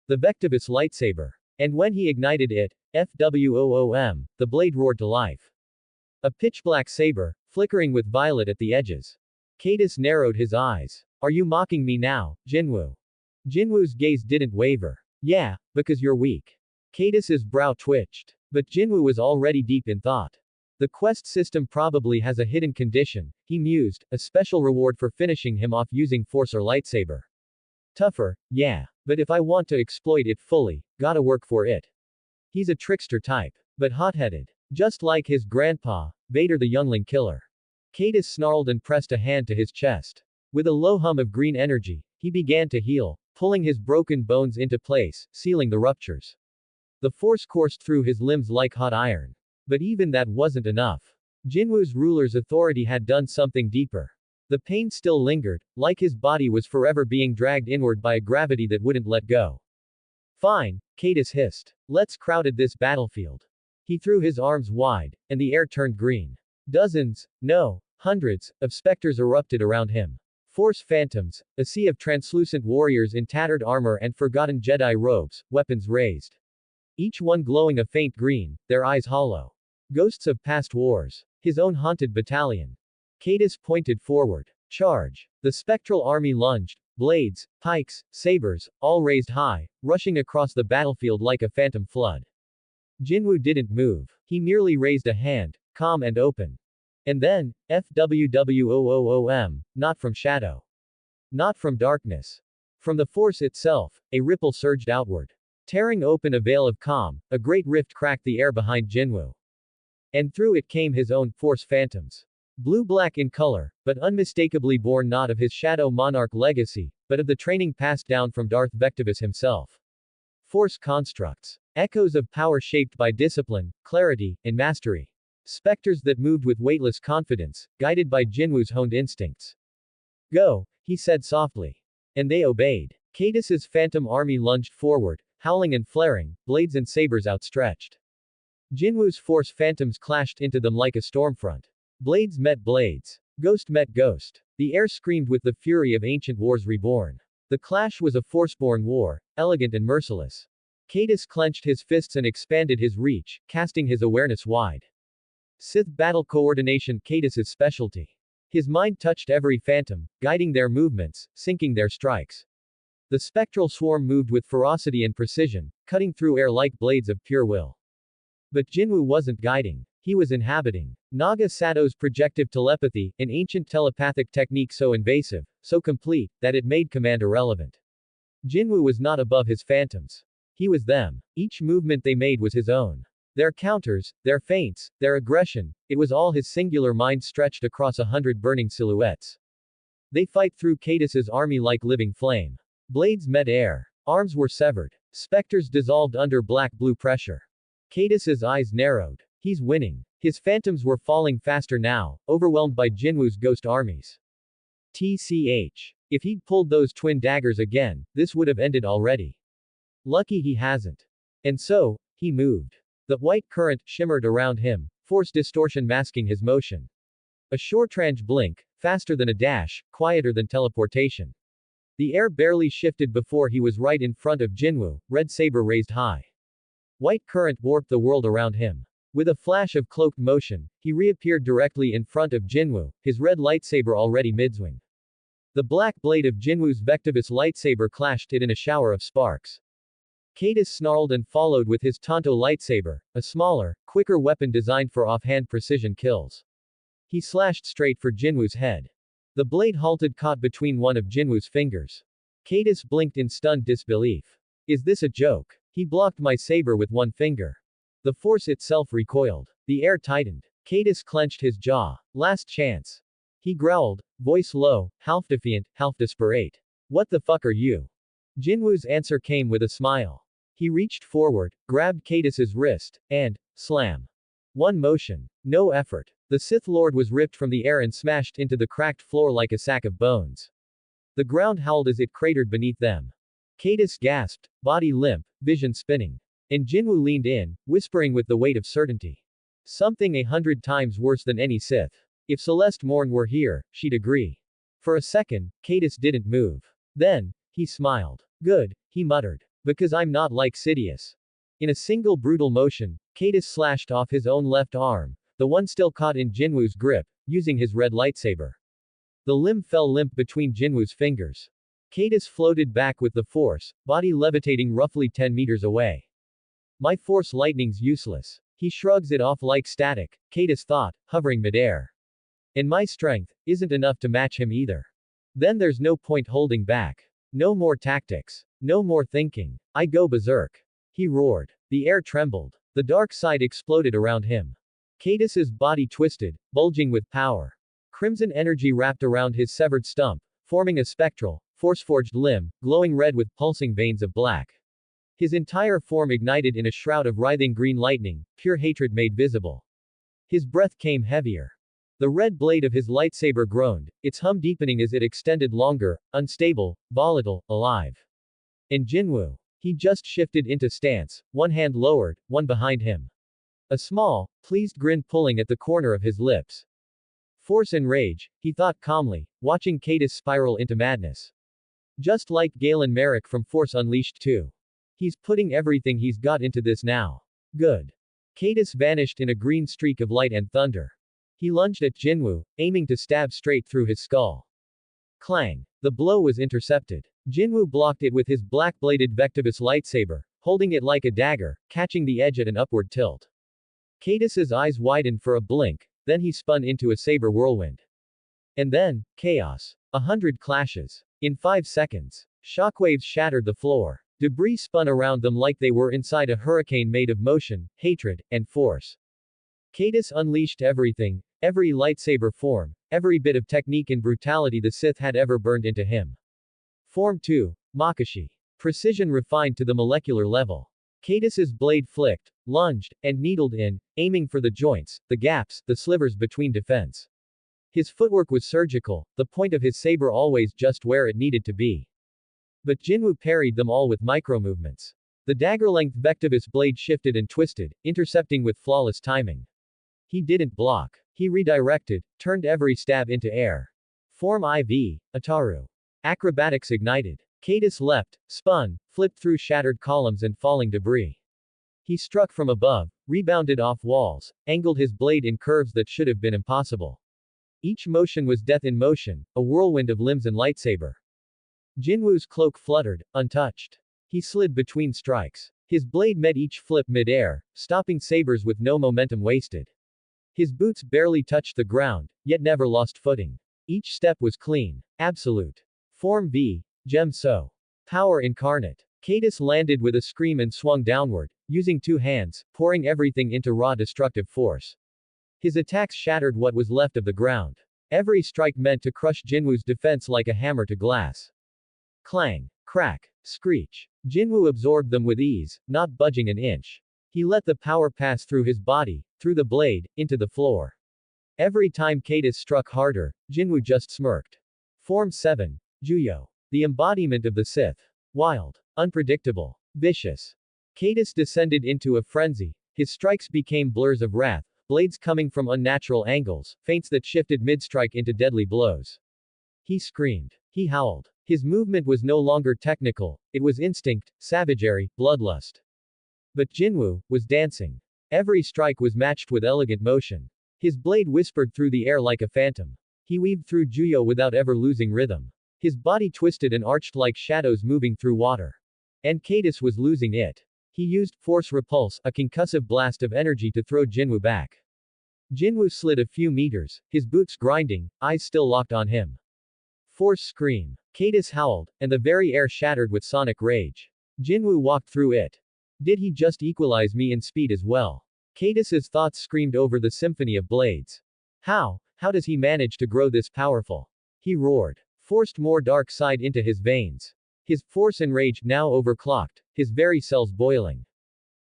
The Vectivus lightsaber. And when he ignited it, FWOOM, the blade roared to life. A pitch-black saber, flickering with violet at the edges. Cadus narrowed his eyes. Are you mocking me now, Jinwu? Jinwu's gaze didn't waver. Yeah, because you're weak. Cadus's brow twitched. But Jinwu was already deep in thought. The quest system probably has a hidden condition, he mused, a special reward for finishing him off using force or lightsaber. Tougher, yeah. But if I want to exploit it fully, gotta work for it. He's a trickster type. But hot-headed. Just like his grandpa, Vader the youngling killer. Cadus snarled and pressed a hand to his chest. With a low hum of green energy, he began to heal, pulling his broken bones into place, sealing the ruptures. The force coursed through his limbs like hot iron. But even that wasn't enough. Jinwu's ruler's authority had done something deeper. The pain still lingered, like his body was forever being dragged inward by a gravity that wouldn't let go. Fine, Cadus hissed. Let's crowd this battlefield. He threw his arms wide, and the air turned green. Dozens, no, hundreds, of specters erupted around him. Force phantoms, a sea of translucent warriors in tattered armor and forgotten Jedi robes, weapons raised. Each one glowing a faint green, their eyes hollow. Ghosts of past wars. His own haunted battalion. Cadus pointed forward. Charge. The spectral army lunged, blades, pikes, sabers, all raised high, rushing across the battlefield like a phantom flood. Jinwu didn't move. He merely raised a hand, calm and open. And then, FWWOOM, not from shadow. Not from darkness. From the force itself, a ripple surged outward. Tearing open a veil of calm, a great rift cracked the air behind Jinwu. And through it came his own force phantoms. Blue-black in color, but unmistakably born not of his Shadow Monarch legacy, but of the training passed down from Darth Vectivus himself. Force constructs. Echoes of power shaped by discipline, clarity, and mastery. Specters that moved with weightless confidence, guided by Jinwu's honed instincts. Go, he said softly. And they obeyed. Cadus's phantom army lunged forward, howling and flaring, blades and sabers outstretched. Jinwu's force phantoms clashed into them like a stormfront. Blades met blades. Ghost met ghost. The air screamed with the fury of ancient wars reborn. The clash was a forceborn war, elegant and merciless. Cadus clenched his fists and expanded his reach, casting his awareness wide. Sith battle coordination, Cadus's specialty. His mind touched every phantom, guiding their movements, syncing their strikes. The spectral swarm moved with ferocity and precision, cutting through air like blades of pure will. But Jinwu wasn't guiding. He was inhabiting. Naga Sato's projective telepathy, an ancient telepathic technique so invasive, so complete, that it made command irrelevant. Jinwu was not above his phantoms. He was them. Each movement they made was his own. Their counters, their feints, their aggression, it was all his singular mind stretched across 100 burning silhouettes. They fight through Cadus's army like living flame. Blades met air. Arms were severed. Specters dissolved under black-blue pressure. Cadus's eyes narrowed. He's winning. His phantoms were falling faster now, overwhelmed by Jinwu's ghost armies. TCH. If he'd pulled those twin daggers again, this would have ended already. Lucky he hasn't. And so, he moved. The white current shimmered around him, force distortion masking his motion. A short-range blink, faster than a dash, quieter than teleportation. The air barely shifted before he was right in front of Jinwu, red saber raised high. White current warped the world around him. With a flash of cloaked motion, he reappeared directly in front of Jinwoo, his red lightsaber already midswing. The black blade of Jinwoo's Vectivus lightsaber clashed it in a shower of sparks. Cadus snarled and followed with his Tonto lightsaber, a smaller, quicker weapon designed for offhand precision kills. He slashed straight for Jinwoo's head. The blade halted caught between one of Jinwoo's fingers. Cadus blinked in stunned disbelief. Is this a joke? He blocked my saber with one finger. The force itself recoiled. The air tightened. Cadus clenched his jaw. Last chance. He growled, voice low, half defiant, half desperate. What the fuck are you? Jinwoo's answer came with a smile. He reached forward, grabbed Cadus's wrist, and, slam. One motion. No effort. The Sith Lord was ripped from the air and smashed into the cracked floor like a sack of bones. The ground howled as it cratered beneath them. Cadus gasped, body limp, vision spinning. And Jinwoo leaned in, whispering with the weight of certainty. Something 100 times worse than any Sith. If Celeste Morn were here, she'd agree. For a second, Cadus didn't move. Then, he smiled. Good, he muttered. Because I'm not like Sidious. In a single brutal motion, Cadus slashed off his own left arm, the one still caught in Jinwoo's grip, using his red lightsaber. The limb fell limp between Jinwoo's fingers. Cadus floated back with the force, body levitating roughly 10 meters away. My force lightning's useless. He shrugs it off like static, Cadus thought, hovering midair. And my strength isn't enough to match him either. Then there's no point holding back. No more tactics. No more thinking. I go berserk. He roared. The air trembled. The dark side exploded around him. Cadus's body twisted, bulging with power. Crimson energy wrapped around his severed stump, forming a spectral, force-forged limb, glowing red with pulsing veins of black. His entire form ignited in a shroud of writhing green lightning, pure hatred made visible. His breath came heavier. The red blade of his lightsaber groaned, its hum deepening as it extended longer, unstable, volatile, alive. And Jinwoo. He just shifted into stance, one hand lowered, one behind him. A small, pleased grin pulling at the corner of his lips. Force and rage, he thought calmly, watching Cadus spiral into madness. Just like Galen Merrick from Force Unleashed 2. He's putting everything he's got into this now. Good. Cadus vanished in a green streak of light and thunder. He lunged at Jinwoo, aiming to stab straight through his skull. Clang. The blow was intercepted. Jinwoo blocked it with his black-bladed Vectivus lightsaber, holding it like a dagger, catching the edge at an upward tilt. Cadus's eyes widened for a blink, then he spun into a saber whirlwind. And then, chaos. 100 clashes. In 5 seconds. Shockwaves shattered the floor. Debris spun around them like they were inside a hurricane made of motion, hatred, and force. Cadus unleashed everything, every lightsaber form, every bit of technique and brutality the Sith had ever burned into him. Form 2. Makashi. Precision refined to the molecular level. Cadus's blade flicked, lunged, and needled in, aiming for the joints, the gaps, the slivers between defense. His footwork was surgical, the point of his saber always just where it needed to be. But Jinwoo parried them all with micro-movements. The dagger-length Vectivus blade shifted and twisted, intercepting with flawless timing. He didn't block. He redirected, turned every stab into air. Form IV, Ataru. Acrobatics ignited. Cadus leapt, spun, flipped through shattered columns and falling debris. He struck from above, rebounded off walls, angled his blade in curves that should have been impossible. Each motion was death in motion, a whirlwind of limbs and lightsaber. Jinwoo's cloak fluttered, untouched. He slid between strikes. His blade met each flip mid-air, stopping sabers with no momentum wasted. His boots barely touched the ground, yet never lost footing. Each step was clean. Absolute. Form V. Gem So. Power incarnate. Cadus landed with a scream and swung downward, using 2 hands, pouring everything into raw destructive force. His attacks shattered what was left of the ground. Every strike meant to crush Jinwoo's defense like a hammer to glass. Clang. Crack. Screech. Jinwoo absorbed them with ease, not budging an inch. He let the power pass through his body, through the blade, into the floor. Every time Cadus struck harder, Jinwoo just smirked. Form 7. Juyo. The embodiment of the Sith. Wild. Unpredictable. Vicious. Cadus descended into a frenzy. His strikes became blurs of wrath, blades coming from unnatural angles, feints that shifted mid-strike into deadly blows. He screamed. He howled. His movement was no longer technical, it was instinct, savagery, bloodlust. But Jinwoo was dancing. Every strike was matched with elegant motion. His blade whispered through the air like a phantom. He weaved through Juyo without ever losing rhythm. His body twisted and arched like shadows moving through water. And Cadus was losing it. He used Force Repulse, a concussive blast of energy to throw Jinwoo back. Jinwoo slid a few meters, his boots grinding, eyes still locked on him. Force Scream. Cadus howled, and the very air shattered with sonic rage. Jinwoo walked through it. Did he just equalize me in speed as well? Cadus's thoughts screamed over the symphony of blades. How does he manage to grow this powerful? He roared. Forced more dark side into his veins. His force and rage now overclocked, his very cells boiling.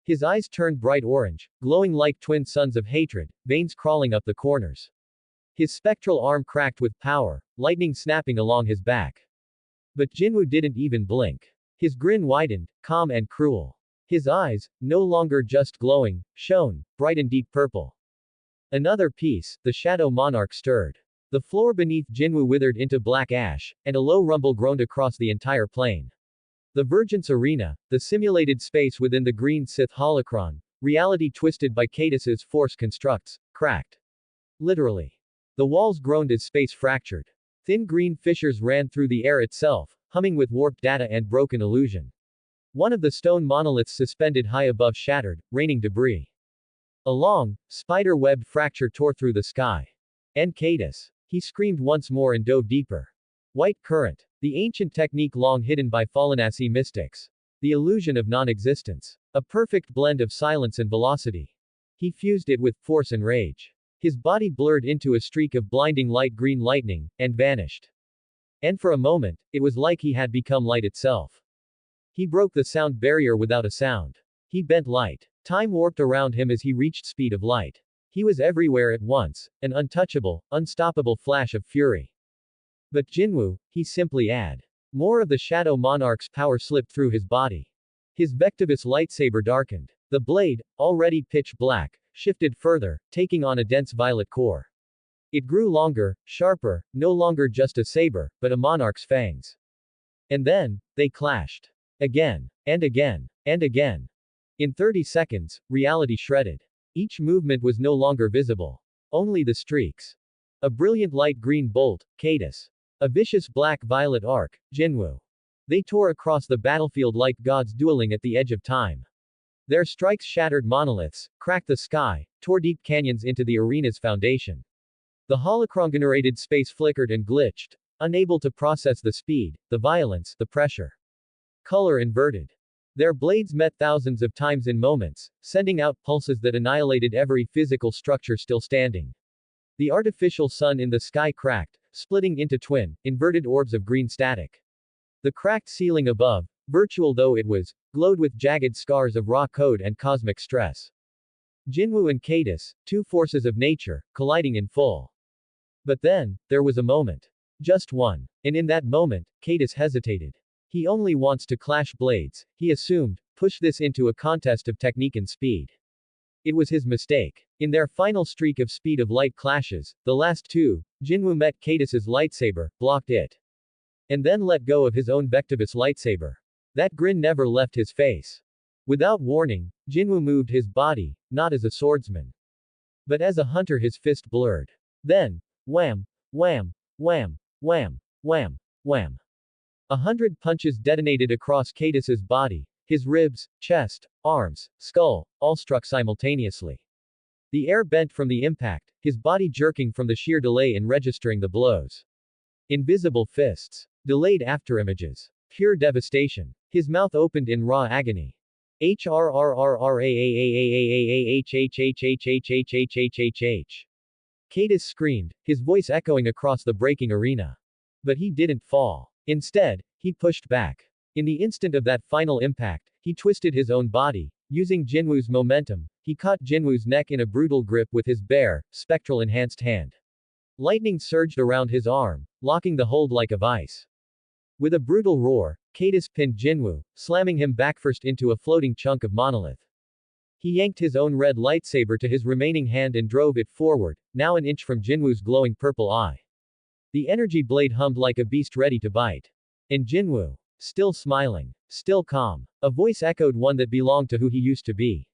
His eyes turned bright orange, glowing like twin suns of hatred, veins crawling up the corners. His spectral arm cracked with power, lightning snapping along his back. But Jinwoo didn't even blink. His grin widened, calm and cruel. His eyes, no longer just glowing, shone, bright and deep purple. Another piece, the Shadow Monarch stirred. The floor beneath Jinwoo withered into black ash, and a low rumble groaned across the entire plane. The Vergence Arena, the simulated space within the green Sith holocron, reality twisted by Cadus's force constructs, cracked. Literally. The walls groaned as space fractured. Thin green fissures ran through the air itself, humming with warped data and broken illusion. One of the stone monoliths suspended high above shattered, raining debris. A long, spider-webbed fracture tore through the sky. And Cadus. He screamed once more and dove deeper. White current. The ancient technique long hidden by Falanasi mystics. The illusion of non-existence. A perfect blend of silence and velocity. He fused it with force and rage. His body blurred into a streak of blinding light green lightning, and vanished. And for a moment, it was like he had become light itself. He broke the sound barrier without a sound. He bent light. Time warped around him as he reached speed of light. He was everywhere at once, an untouchable, unstoppable flash of fury. But Jinwoo, he simply had. More of the Shadow Monarch's power slipped through his body. His Vectivus lightsaber darkened. The blade, already pitch black, shifted further, taking on a dense violet core. It grew longer, sharper, no longer just a saber, but a monarch's fangs. And then, they clashed. Again. And again. And again. In 30 seconds, reality shredded. Each movement was no longer visible. Only the streaks. A brilliant light green bolt, Cadus. A vicious black-violet arc, Jinwoo. They tore across the battlefield like gods dueling at the edge of time. Their strikes shattered monoliths, cracked the sky, tore deep canyons into the arena's foundation. The holocron-generated space flickered and glitched, unable to process the speed, the violence, the pressure. Color inverted. Their blades met thousands of times in moments, sending out pulses that annihilated every physical structure still standing. The artificial sun in the sky cracked, splitting into twin, inverted orbs of green static. The cracked ceiling above, virtual though it was, glowed with jagged scars of raw code and cosmic stress. Jinwoo and Cadus, two forces of nature, colliding in full. But then, there was a moment. Just one. And in that moment, Cadus hesitated. He only wants to clash blades, he assumed, push this into a contest of technique and speed. It was his mistake. In their final streak of speed of light clashes, the last two, Jinwoo met Cadus's lightsaber, blocked it. And then let go of his own Vectivus lightsaber. That grin never left his face. Without warning, Jinwoo moved his body, not as a swordsman, but as a hunter, his fist blurred. Then, wham, wham, wham, wham, wham, wham. 100 punches detonated across Cadus's body, his ribs, chest, arms, skull, all struck simultaneously. The air bent from the impact, his body jerking from the sheer delay in registering the blows. Invisible fists. Delayed afterimages. Pure devastation. His mouth opened in raw agony. HRRRRAAAAAAHHHHHHHHHHHH. Cadus screamed, his voice echoing across the breaking arena. But he didn't fall. Instead, he pushed back. In the instant of that final impact, he twisted his own body. Using Jinwoo's momentum, he caught Jinwoo's neck in a brutal grip with his bare, spectral enhanced hand. Lightning surged around his arm, locking the hold like a vice. With a brutal roar, Cadus pinned Jinwoo, slamming him backfirst into a floating chunk of monolith. He yanked his own red lightsaber to his remaining hand and drove it forward, now an inch from Jinwoo's glowing purple eye. The energy blade hummed like a beast ready to bite. And Jinwoo, still smiling, still calm. A voice echoed, one that belonged to who he used to be.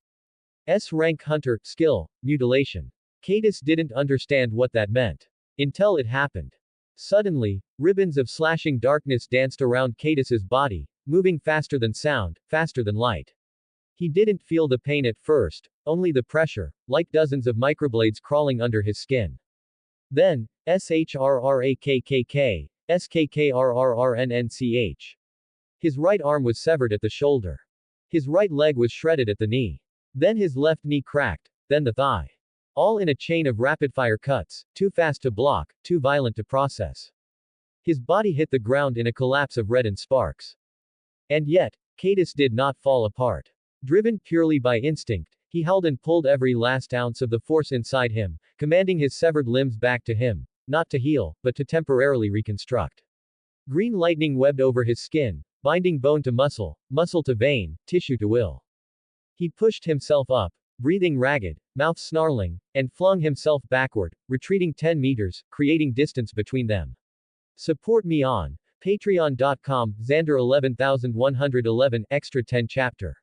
S-rank hunter, skill, mutilation. Cadus didn't understand what that meant. Until it happened. Suddenly, ribbons of slashing darkness danced around Cadus's body, moving faster than sound, faster than light. He didn't feel the pain at first, only the pressure, like dozens of microblades crawling under his skin. Then, SHRRAKKK, SKKRRRNNCH. His right arm was severed at the shoulder. His right leg was shredded at the knee. Then his left knee cracked, then the thigh. All in a chain of rapid-fire cuts, too fast to block, too violent to process. His body hit the ground in a collapse of red and sparks. And yet, Cadus did not fall apart. Driven purely by instinct, he held and pulled every last ounce of the force inside him, commanding his severed limbs back to him, not to heal, but to temporarily reconstruct. Green lightning webbed over his skin, binding bone to muscle, muscle to vein, tissue to will. He pushed himself up, breathing ragged, mouth snarling, and flung himself backward, retreating 10 meters, creating distance between them. Support me on Patreon.com, Xander 11111, Extra 10 Chapter.